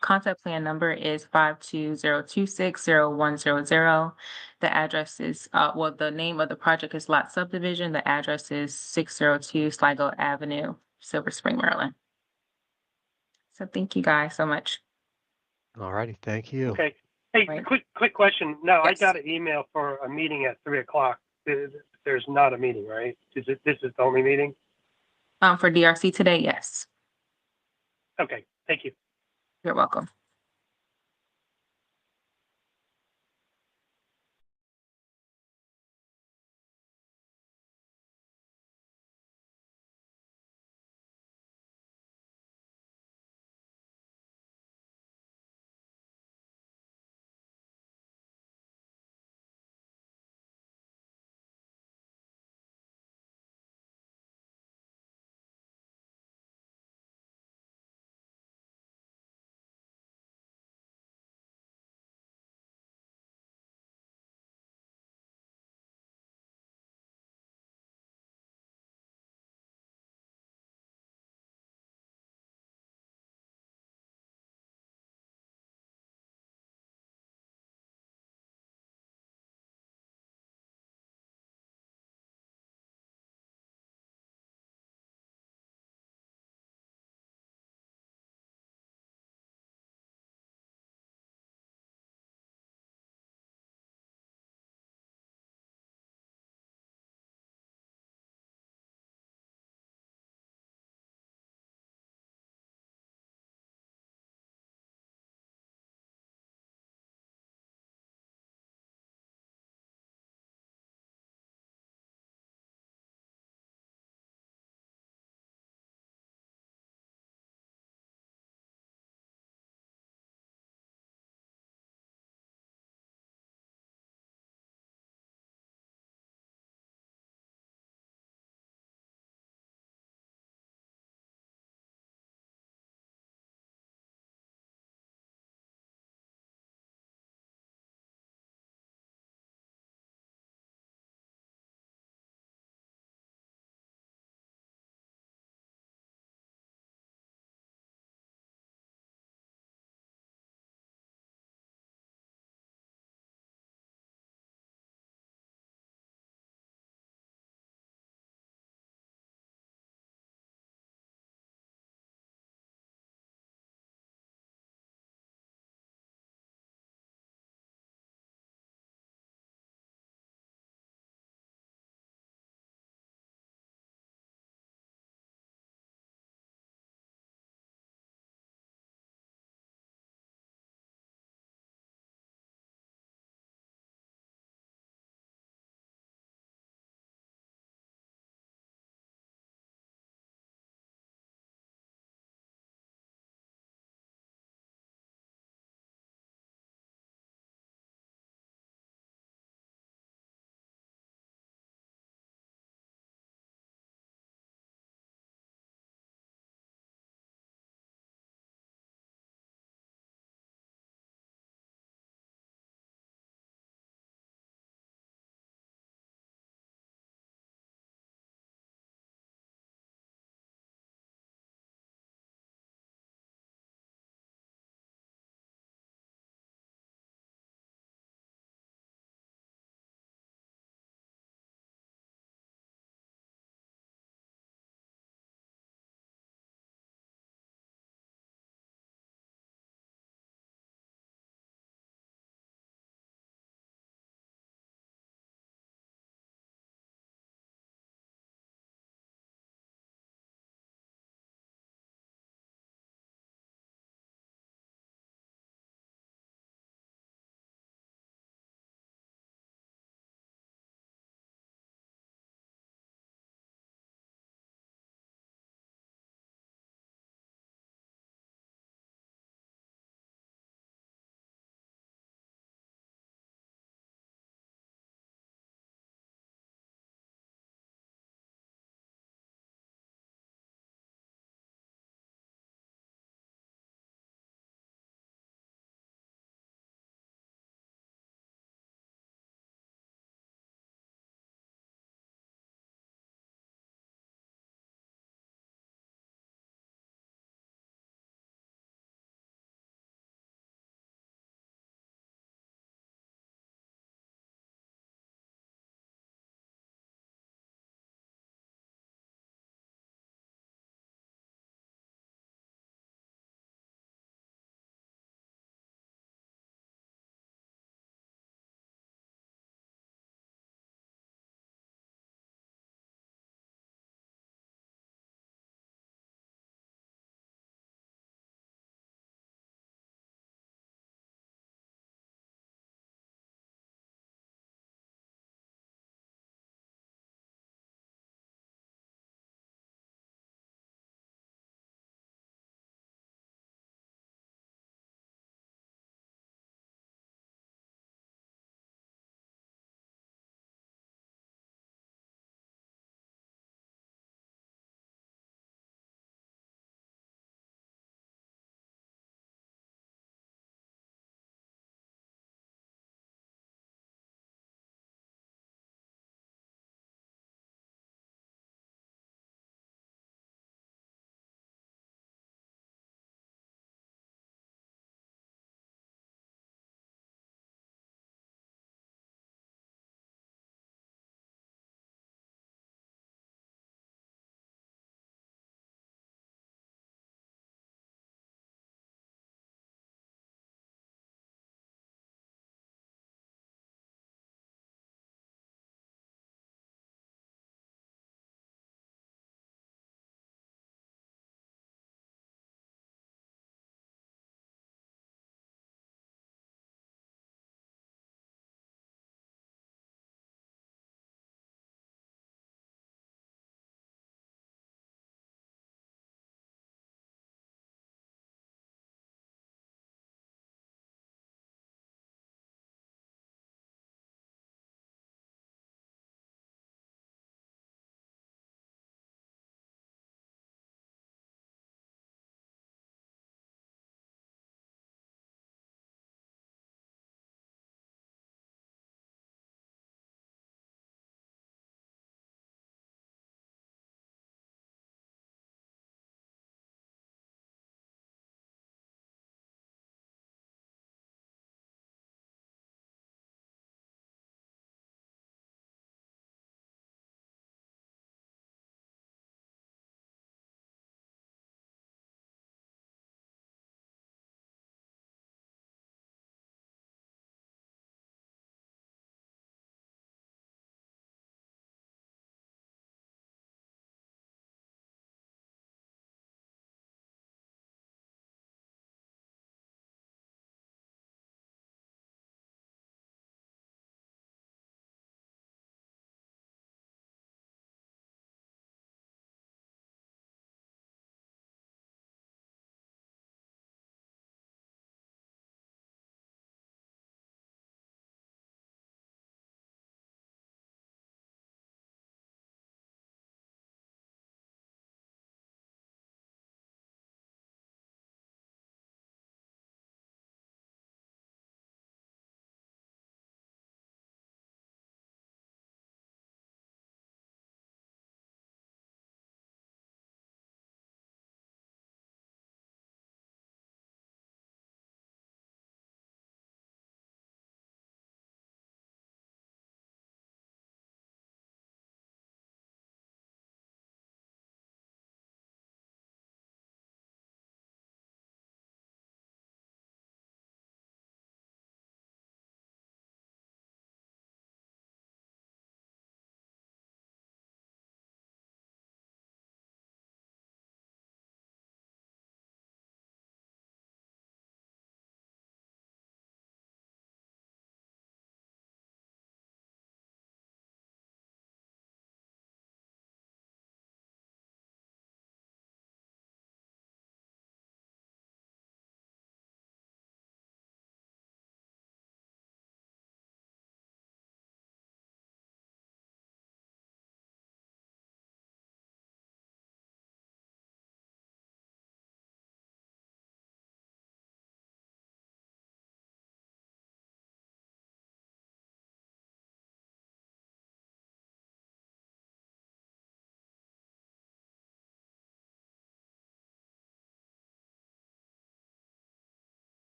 concept plan number is 520260100. The address is, well, the name of the project is Lot Subdivision. The address is 602 Sligo Avenue, Silver Spring, Maryland. So thank you guys so much. All righty, thank you. Okay. Hey, Right. quick question. No, Yes. I got an email for a meeting at 3:00. There's not a meeting, right? This is the only meeting? For DRC today, yes. Okay, thank you. You're welcome.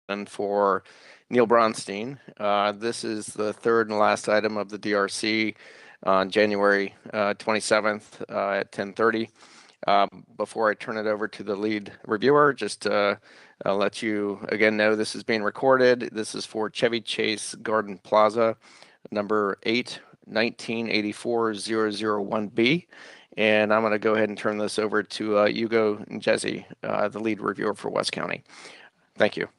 And for Neil Bronstein, this is the third and last item of the DRC on January 27th at 10:30. Before I turn it over to the lead reviewer, just to let you again know this is being recorded. This is for Chevy Chase Garden Plaza, number 8-1984-001B. And I'm going to go ahead and turn this over to Hugo Njezi, the lead reviewer for West County. Thank you.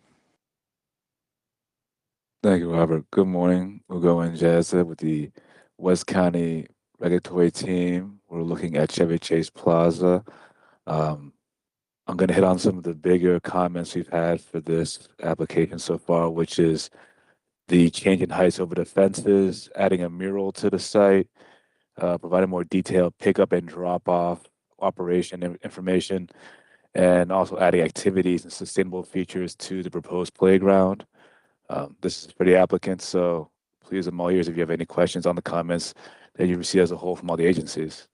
Thank you, Robert. Good morning. Hugo Njezi with the West County regulatory team. We're looking at Chevy Chase Plaza. I'm going to hit on some of the bigger comments we've had for this application so far, which is the change in heights over the fences, adding a mural to the site, providing more detailed pickup and drop-off operation information, and also adding activities and sustainable features to the proposed playground. This is for the applicant, so please, I'm all ears if you have any questions on the comments that you receive as a whole from all the agencies.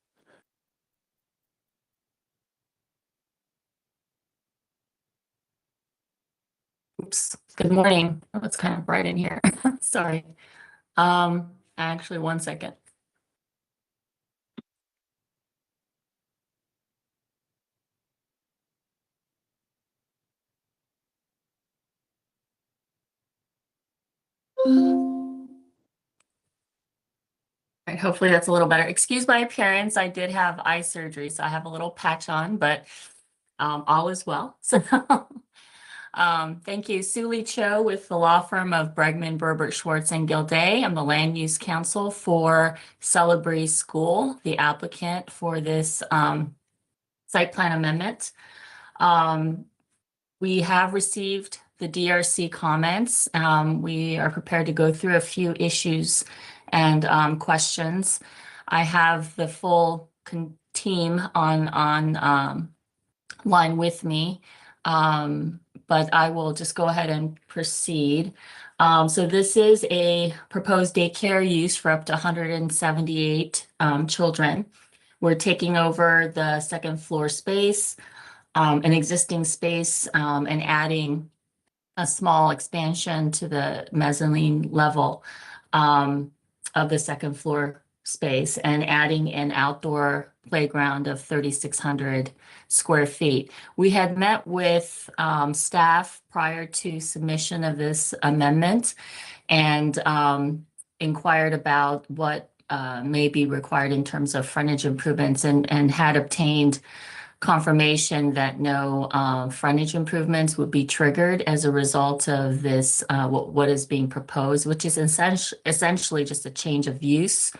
Oops. Good morning. Oh, it's kind of bright in here. Sorry. Actually, 1 second. All right, hopefully that's a little better. Excuse my appearance. I did have eye surgery, so I have a little patch on, but all is well. So thank you. Suli Cho with the law firm of Bregman, Berbert, Schwartz, and Gilday. I'm the land use counsel for Celebree School, the applicant for this site plan amendment. We have received the DRC comments. We are prepared to go through a few issues and questions. I have the full team on line with me, but I will just go ahead and proceed. So this is a proposed daycare use for up to 178 children. We're taking over the second floor space, an existing space, and adding a small expansion to the mezzanine level of the second floor space and adding an outdoor playground of 3,600 square feet. We had met with staff prior to submission of this amendment and inquired about what may be required in terms of frontage improvements and had obtained confirmation that no frontage improvements would be triggered as a result of this, what is being proposed, which is essentially just a change of use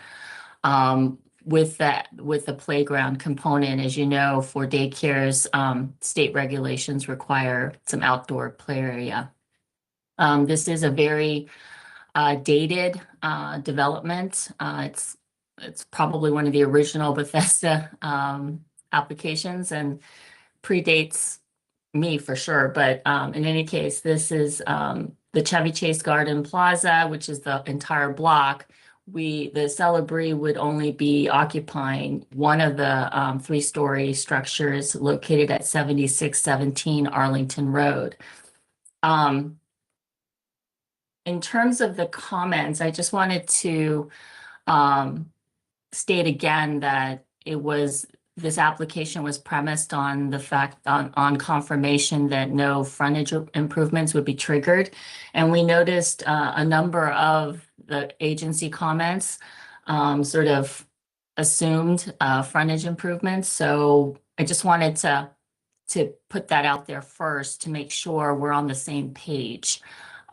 with the playground component. As you know, for daycares, state regulations require some outdoor play area. This is a very dated development. It's probably one of the original Bethesda applications and predates me for sure. But in any case, this is the Chevy Chase Garden Plaza, which is the entire block. The Celebree would only be occupying one of the 3-story structures located at 7617 Arlington Road. In terms of the comments, I just wanted to state again that this application was premised on the fact on confirmation that no frontage improvements would be triggered. And we noticed a number of the agency comments sort of assumed frontage improvements. So I just wanted to put that out there first to make sure we're on the same page.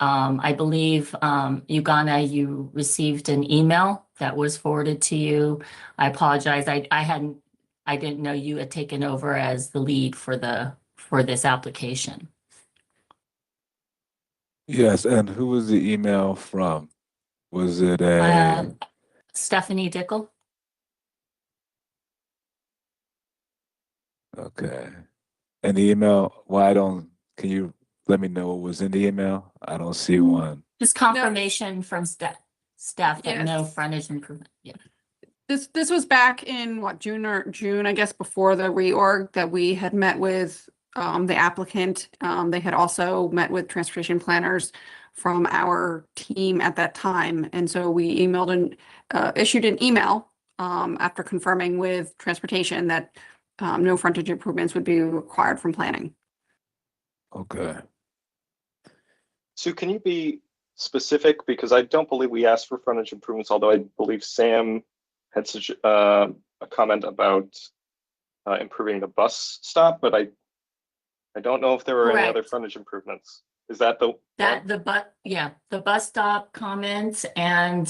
I believe, Ugana, you received an email that was forwarded to you. I apologize. I didn't know you had taken over as the lead for this application. Yes, and who was the email from? Was it Stephanie Dickel? Okay. And the email, can you let me know what was in the email? I don't see one. Just confirmation from staff that Yes. no frontage improvement. Yeah. This was back in June, I guess, before the reorg, that we had met with the applicant. They had also met with transportation planners from our team at that time. And so we emailed and issued an email after confirming with transportation that no frontage improvements would be required from planning. Okay. Sue, can you be specific? Because I don't believe we asked for frontage improvements, although I believe Sam had such a comment about improving the bus stop, but I don't know if there were any other Correct. frontage improvements. Is that the That the bus stop comments and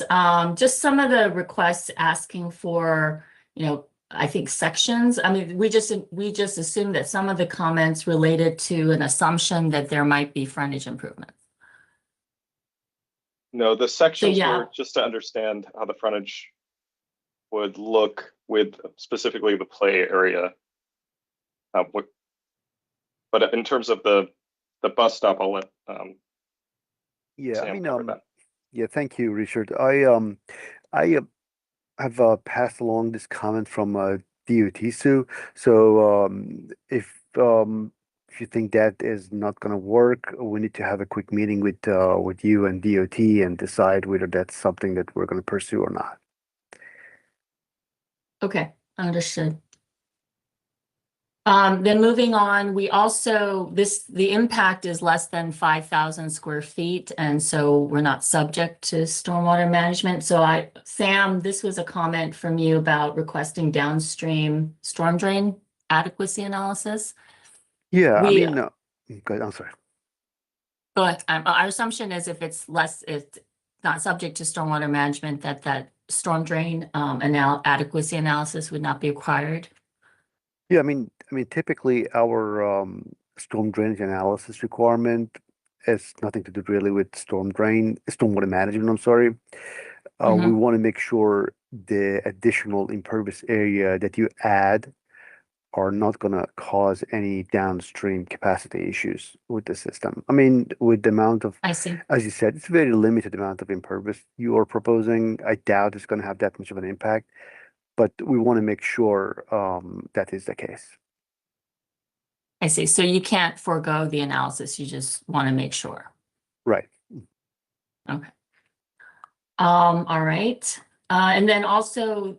just some of the requests asking for, I think sections. I mean, we just assumed that some of the comments related to an assumption that there might be frontage improvements. No, the sections yeah. were just to understand how the frontage would look with specifically the play area. But in terms of the bus stop, I'll let Yeah, Sam cover that. yeah, thank you, Richard. I have passed along this comment from DOT, Sue. So if you think that is not going to work, we need to have a quick meeting with you and DOT and decide whether that's something that we're going to pursue or not. Okay, understood. Then moving on, we also, the impact is less than 5,000 square feet, and so we're not subject to stormwater management. So Sam, this was a comment from you about requesting downstream storm drain adequacy analysis. Yeah, good, I'm sorry. But our assumption is if it's not subject to stormwater management, that storm drain adequacy analysis would not be required. Yeah, I mean, typically our storm drainage analysis requirement has nothing to do really with stormwater management, I'm sorry. We want to make sure the additional impervious area that you add are not going to cause any downstream capacity issues with the system. I mean, with the amount of, I see. as you said, it's a very limited amount of impervious you are proposing. I doubt it's going to have that much of an impact, but we want to make sure that is the case. I see. So you can't forego the analysis. You just want to make sure. Right. Okay. All right. And then also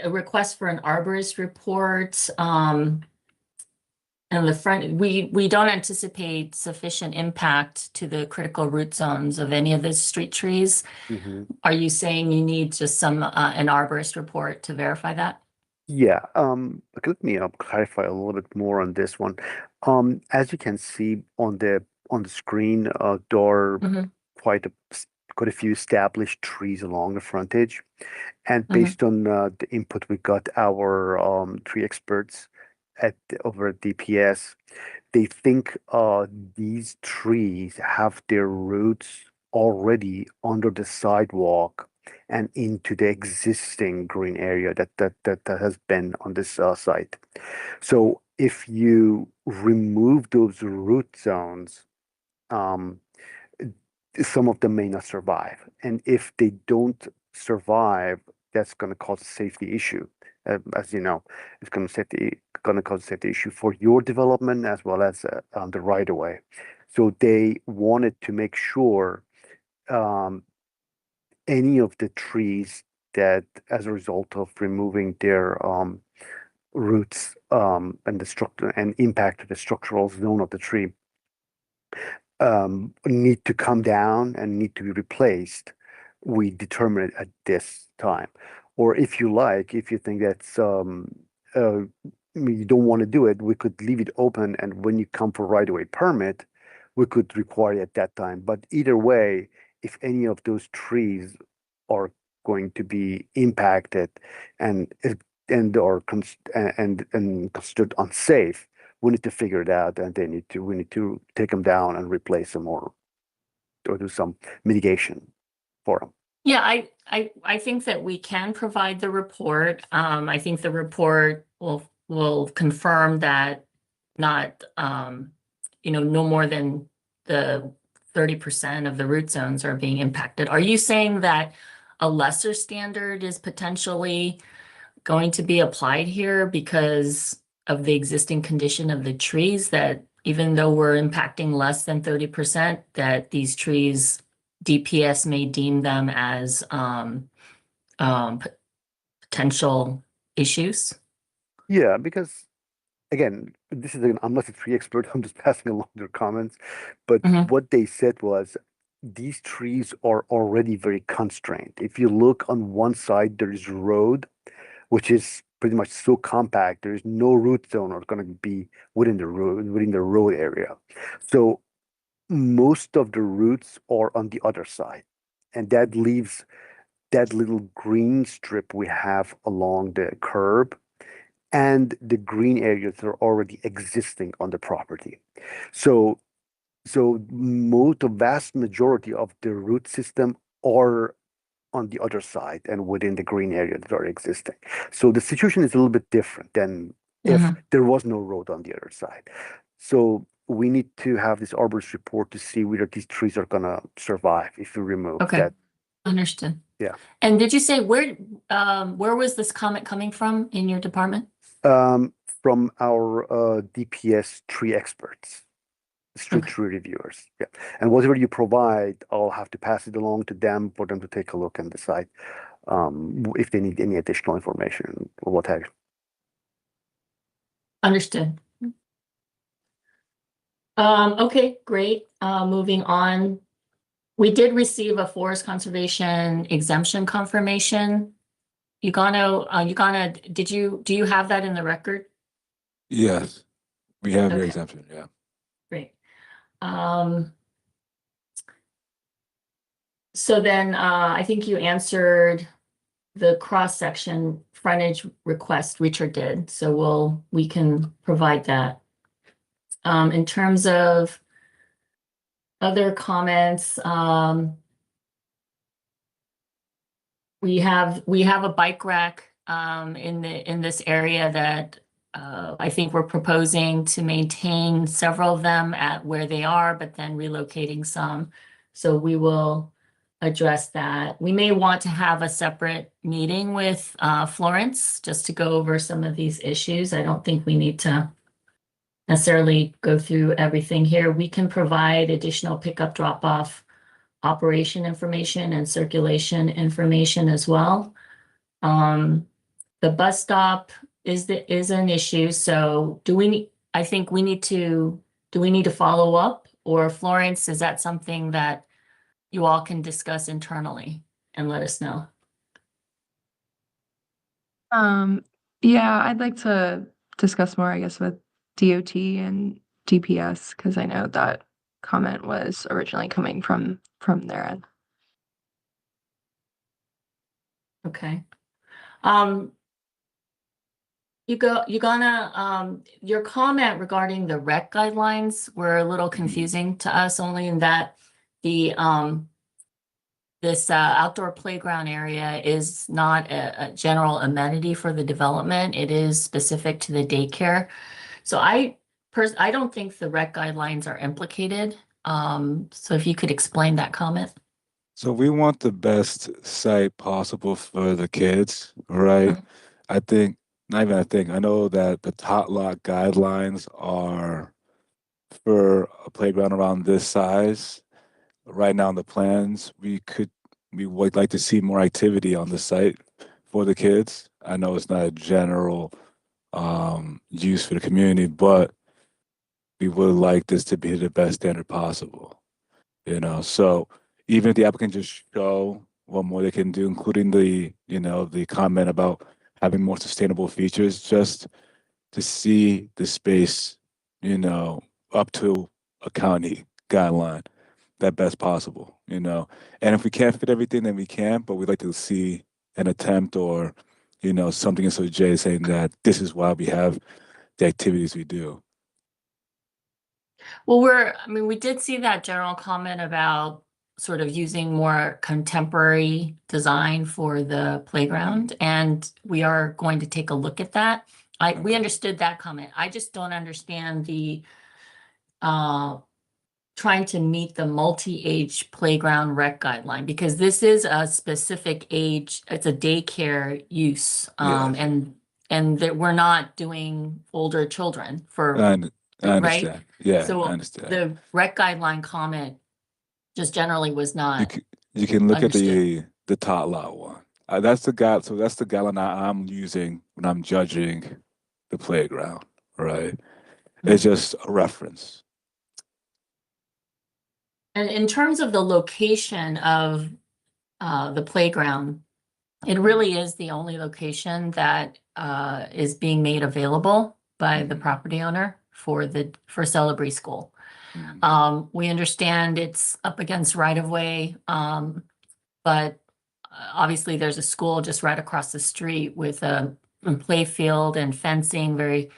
a request for an arborist report. And the front, we don't anticipate sufficient impact to the critical root zones of any of the street trees. Are you saying you need just an arborist report to verify that? Yeah, okay, let me clarify a little bit more on this one. As you can see on the screen, there are quite a few established trees along the frontage, and based on the input we got our tree experts over at DPS, they think these trees have their roots already under the sidewalk and into the existing green area that has been on this site. So if you remove those root zones, some of them may not survive. And if they don't survive, that's going to cause a safety issue. As you know, it's going to cause a safety issue for your development as well as on the right of way. So they wanted to make sure any of the trees that, as a result of removing their roots and the structure and impact to the structural zone of the tree, need to come down and need to be replaced, we determine it at this time. Or if you like, if you think that's you don't want to do it, we could leave it open, and when you come for right-of-way permit, we could require it at that time. But either way, if any of those trees are going to be impacted and considered unsafe, we need to figure it out, and we need to take them down and replace them or do some mitigation for them. Yeah, I think that we can provide the report. I think the report will confirm that not no more than the 30% of the root zones are being impacted. Are you saying that a lesser standard is potentially going to be applied here because of the existing condition of the trees, that even though we're impacting less than 30%, that these trees, DPS may deem them as potential issues? Yeah, because again, this is I'm not a tree expert. I'm just passing along their comments. But what they said was these trees are already very constrained. If you look on one side, there is road, which is pretty much so compact. There is no root zone or going to be within the road area. So most of the roots are on the other side, and that leaves that little green strip we have along the curb and the green areas that are already existing on the property. So the vast majority of the root system are on the other side and within the green area that are existing. So the situation is a little bit different than if there was no road on the other side. So we need to have this arborist report to see whether these trees are gonna survive if we remove that. Understood. Yeah. And did you say where was this comment coming from in your department? From our DPS tree experts, street tree reviewers. Yeah. And whatever you provide, I'll have to pass it along to them for them to take a look and decide if they need any additional information or what have you. Understood. Okay, great. Moving on. We did receive a forest conservation exemption confirmation. Yugana, do you have that in the record? Yes, we have your exemption, yeah. Great. So then I think you answered the cross-section frontage request Richard did, so we can provide that. In terms of other comments, we have a bike rack in this area that I think we're proposing to maintain several of them at where they are, but then relocating some. So we will address that. We may want to have a separate meeting with Florence just to go over some of these issues. I don't think we need to necessarily go through everything here. We can provide additional pickup drop-off operation information and circulation information as well. The bus stop is an issue. So do we need to follow up, or Florence, is that something that you all can discuss internally and let us know? Yeah, I'd like to discuss more, I guess, with DOT and DPS, because I know that comment was originally coming from their end. Okay. Your comment regarding the rec guidelines were a little confusing to us, only in that this outdoor playground area is not a general amenity for the development. It is specific to the daycare. So I don't think the rec guidelines are implicated. So if you could explain that comment. So we want the best site possible for the kids, right? I know that the tot lot guidelines are for a playground around this size. Right now in the plans, we would like to see more activity on the site for the kids. I know it's not a general use for the community, but we would like this to be the best standard possible. So even if the applicant just show what more they can do, including the comment about having more sustainable features, just to see the space, up to a county guideline that best possible, And if we can't fit everything, then we can't, but we'd like to see an attempt or, something in SOJ saying that this is why we have the activities we do. Well, we did see that general comment about sort of using more contemporary design for the playground, and we are going to take a look at that. We understood that comment. I just don't understand the trying to meet the multi-age playground rec guideline, because this is a specific age, it's a daycare use. Yes. And and that we're not doing older children for, I right? understand. Yeah, So I understand. the rec guideline comment just generally was You not can, you can look at understood. the tot lot one. That's the guide. So that's the guideline I'm using when I'm judging the playground, right? It's just a reference. And in terms of the location of the playground, it really is the only location that is being made available by the property owner for Celebrate School. We understand it's up against right of way, but obviously there's a school just right across the street with a play field and fencing, very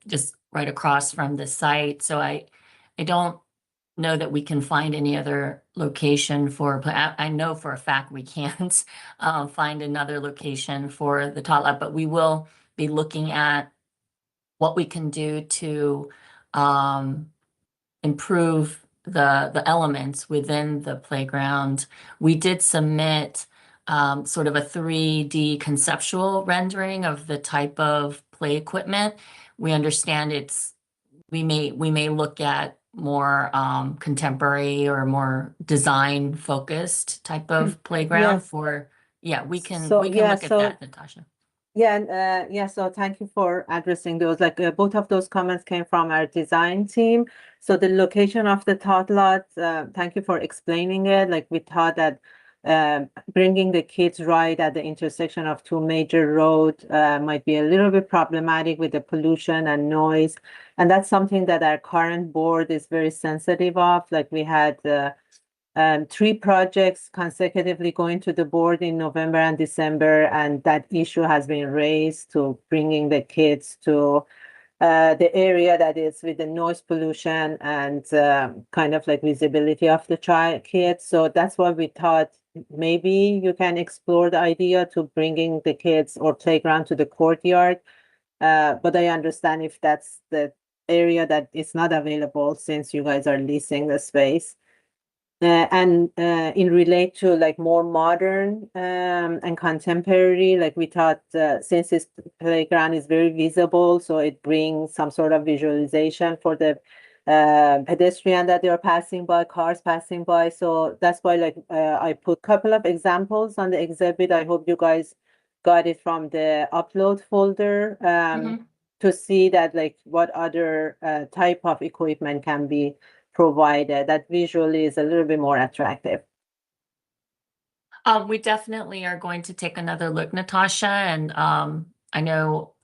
just right across from the site. So I don't know that we can find any other location for, I know for a fact we can't find another location for the tot lot, but we will be looking at what we can do to improve the elements within the playground. We did submit sort of a 3D conceptual rendering of the type of play equipment. We understand we may look at more contemporary or more design focused type of playground Yes. we can So, look yeah, at so that, Natasha. yeah, and so thank you for addressing those. Like both of those comments came from our design team. So the location of the tot lot, thank you for explaining it. Like we thought that bringing the kids right at the intersection of two major roads might be a little bit problematic with the pollution and noise. And that's something that our current board is very sensitive of. Like we had 3 projects consecutively going to the board in November and December, and that issue has been raised to bringing the kids to the area that is with the noise pollution and kind of like visibility of the kids. So that's why we thought maybe you can explore the idea to bringing the kids or playground to the courtyard. But I understand if that's the area that is not available since you guys are leasing the space. And in relate to like more modern and contemporary, like we thought since this playground is very visible, so it brings some sort of visualization for the pedestrian that they are passing by, cars passing by. So that's why like I put a couple of examples on the exhibit. I hope you guys got it from the upload folder to see that like what other type of equipment can be provided that visually is a little bit more attractive. We definitely are going to take another look, Natasha, and I know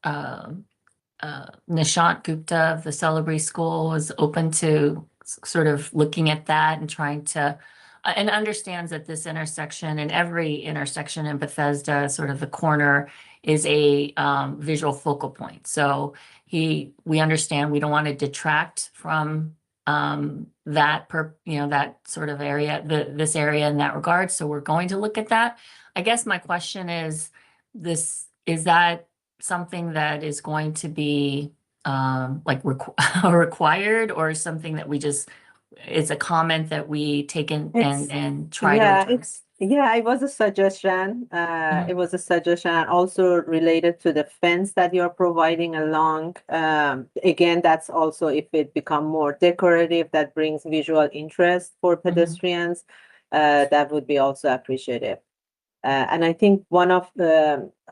Nishant Gupta of the Celebrate School is open to sort of looking at that and trying to and understands that this intersection and every intersection in Bethesda, sort of the corner, is a visual focal point. So we understand we don't want to detract from that sort of area, this area in that regard. So we're going to look at that. I guess my question is that something that is going to be like required, or something that we just, it's a comment that we take in and try to address? It was a suggestion. It was a suggestion, and also related to the fence that you're providing along. Again, that's also if it become more decorative, that brings visual interest for pedestrians, that would be also appreciated. And I think one of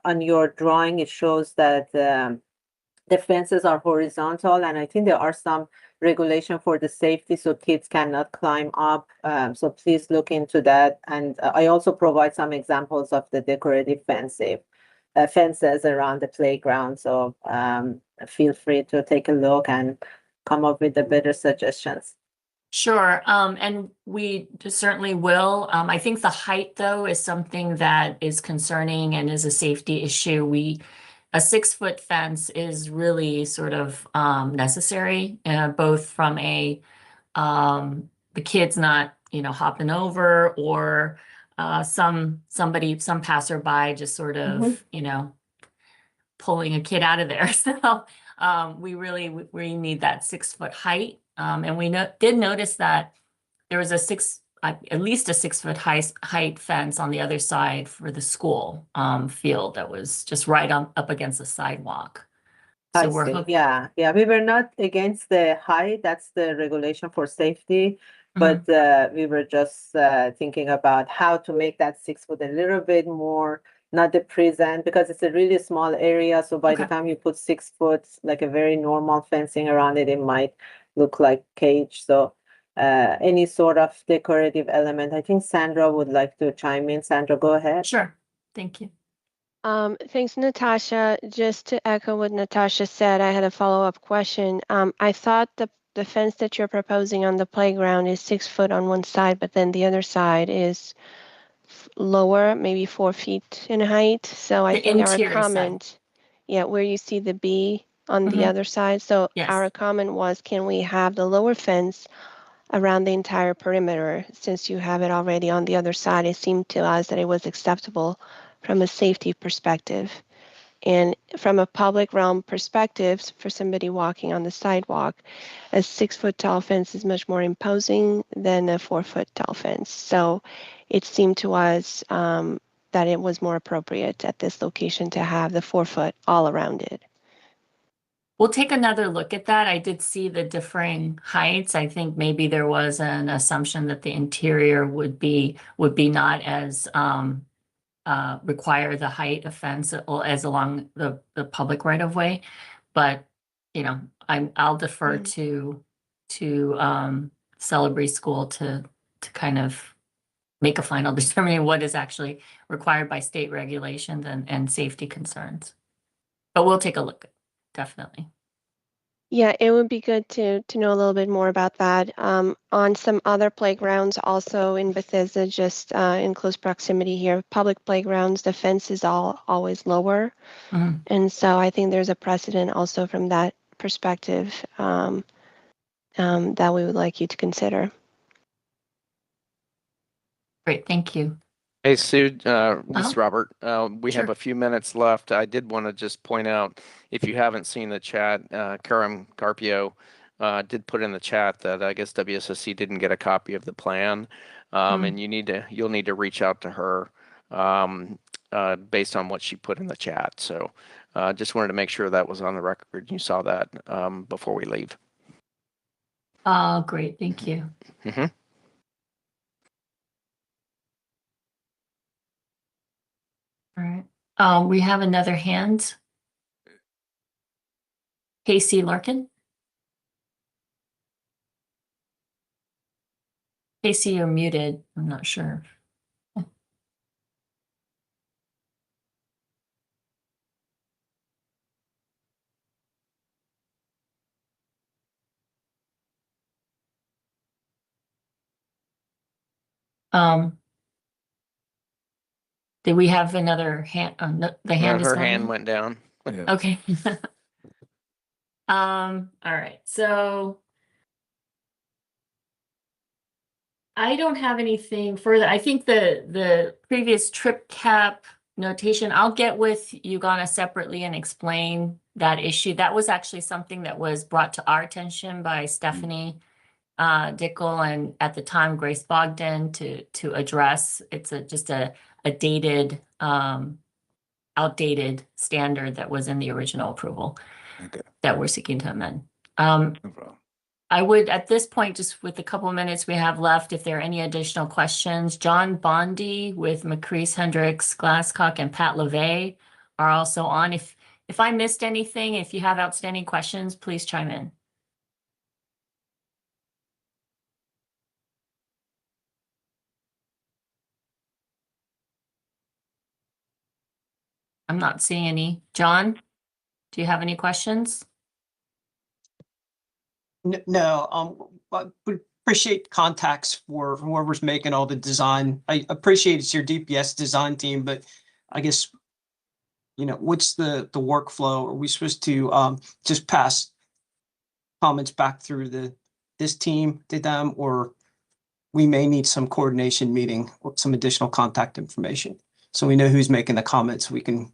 on your drawing, it shows that the fences are horizontal, and I think there are some regulation for the safety so kids cannot climb up. So please look into that. And I also provide some examples of the decorative fences around the playground. So feel free to take a look and come up with the better suggestions. Sure. And we certainly will. I think the height, though, is something that is concerning and is a safety issue. A 6-foot fence is really sort of necessary, both from the kids not, hopping over, or some passerby just sort of, pulling a kid out of there. So we need that 6-foot height. And we did notice that there was a at least a 6-foot height fence on the other side for the school field that was just right up against the sidewalk. I So we're see. hooked. Yeah, we were not against the height. That's the regulation for safety. But we were just thinking about how to make that 6 foot a little bit more, not the present, because it's a really small area. So by the time you put 6 foot, like a very normal fencing around it, it might look like cage. So any sort of decorative element. I think Sandra would like to chime in. Sandra, go ahead. Sure. Thank you. Thanks, Natasha. Just to echo what Natasha said, I had a follow-up question. I thought the fence that you're proposing on the playground is 6 foot on one side, but then the other side is lower, maybe 4 feet in height. So I The think our interior side. comment, where you see the B on the other side. So Yes. our comment was, can we have the lower fence around the entire perimeter? Since you have it already on the other side, it seemed to us that it was acceptable from a safety perspective. And from a public realm perspective, for somebody walking on the sidewalk, a 6 foot tall fence is much more imposing than a 4 foot tall fence. So it seemed to us that it was more appropriate at this location to have the 4 foot all around it. We'll take another look at that. I did see the differing heights. I think maybe there was an assumption that the interior would be not as require the height of fence as along the public right of way. But I'll defer to Celebrate School to kind of make a final determining what is actually required by state regulations and safety concerns. But we'll take a look, definitely. Yeah, it would be good to know a little bit more about that. On some other playgrounds also in Bethesda, just in close proximity here, public playgrounds, the fence is always lower. And so I think there's a precedent also from that perspective that we would like you to consider. Great, thank you. Hey, Sue, this is Robert. We have Sure. a few minutes left. I did want to just point out, if you haven't seen the chat, Karam Carpio did put in the chat that I guess WSSC didn't get a copy of the plan, and you'll need to reach out to her based on what she put in the chat. So just wanted to make sure that was on the record. You saw that before we leave. Oh, great, thank you. All right. We have another hand. Casey Larkin. Casey, you're muted. I'm not sure. Did we have another hand? No, the hand is Her going hand in? went down. Okay. All right. So I don't have anything further. I think the previous trip cap notation, I'll get with Ugana separately and explain that issue. That was actually something that was brought to our attention by Stephanie Dickel and at the time Grace Bogdan to address. It's just a dated, outdated standard that was in the original approval that we're seeking to amend. I would, at this point, just with the couple of minutes we have left, if there are any additional questions, John Bondi with McCrease, Hendricks, Glasscock, and Pat LeVay are also on. If I missed anything, if you have outstanding questions, please chime in. I'm not seeing any. John, do you have any questions? No, but we appreciate contacts for whoever's making all the design. I appreciate it's your DPS design team, but I guess, what's the workflow? Are we supposed to just pass comments back through this team to them, or we may need some coordination meeting with some additional contact information so we know who's making the comments? We can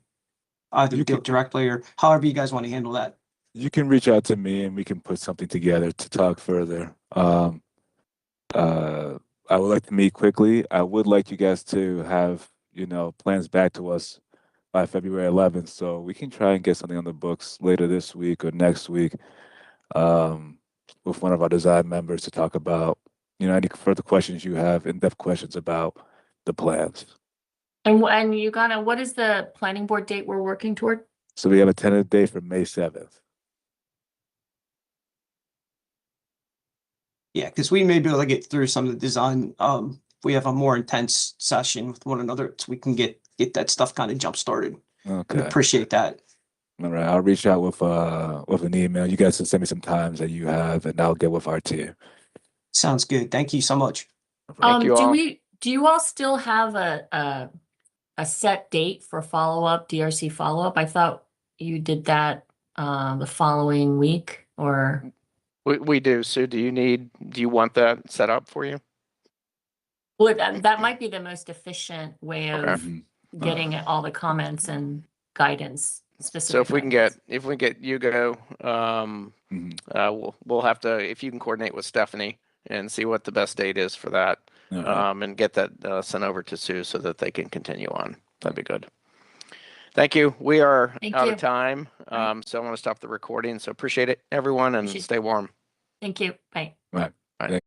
either do it directly or however you guys want to handle that. You can reach out to me and we can put something together to talk further. I would like to meet quickly. I would like you guys to have, you know, plans back to us by February 11th, so we can try and get something on the books later this week or next week, with one of our design members to talk about, you know, any further questions you have, in-depth questions about the plans. And what is the planning board date we're working toward? So we have a tentative date for May 7th. Yeah, because we may be able to get through some of the design. We have a more intense session with one another, so we can get that stuff kind of jump started. Okay. And appreciate that. All right, I'll reach out with an email. You guys can send me some times that you have, and I'll get with our team. Sounds good. Thank you so much. Thank you all. Do you all still have a set date for follow-up, DRC follow-up? I thought you did that the following week, or We do. Sue, do you want that set up for you? would that might be the most efficient way of Okay. getting all the comments and guidance specific. So if we can get Hugo, we'll have to, if you can coordinate with Stephanie and see what the best date is for that, and get that sent over to Sue so that they can continue on. That'd be good. Thank you. We are out of time, so I want to stop the recording. So appreciate it, everyone, and stay warm. Thank you. Bye. Right. Bye.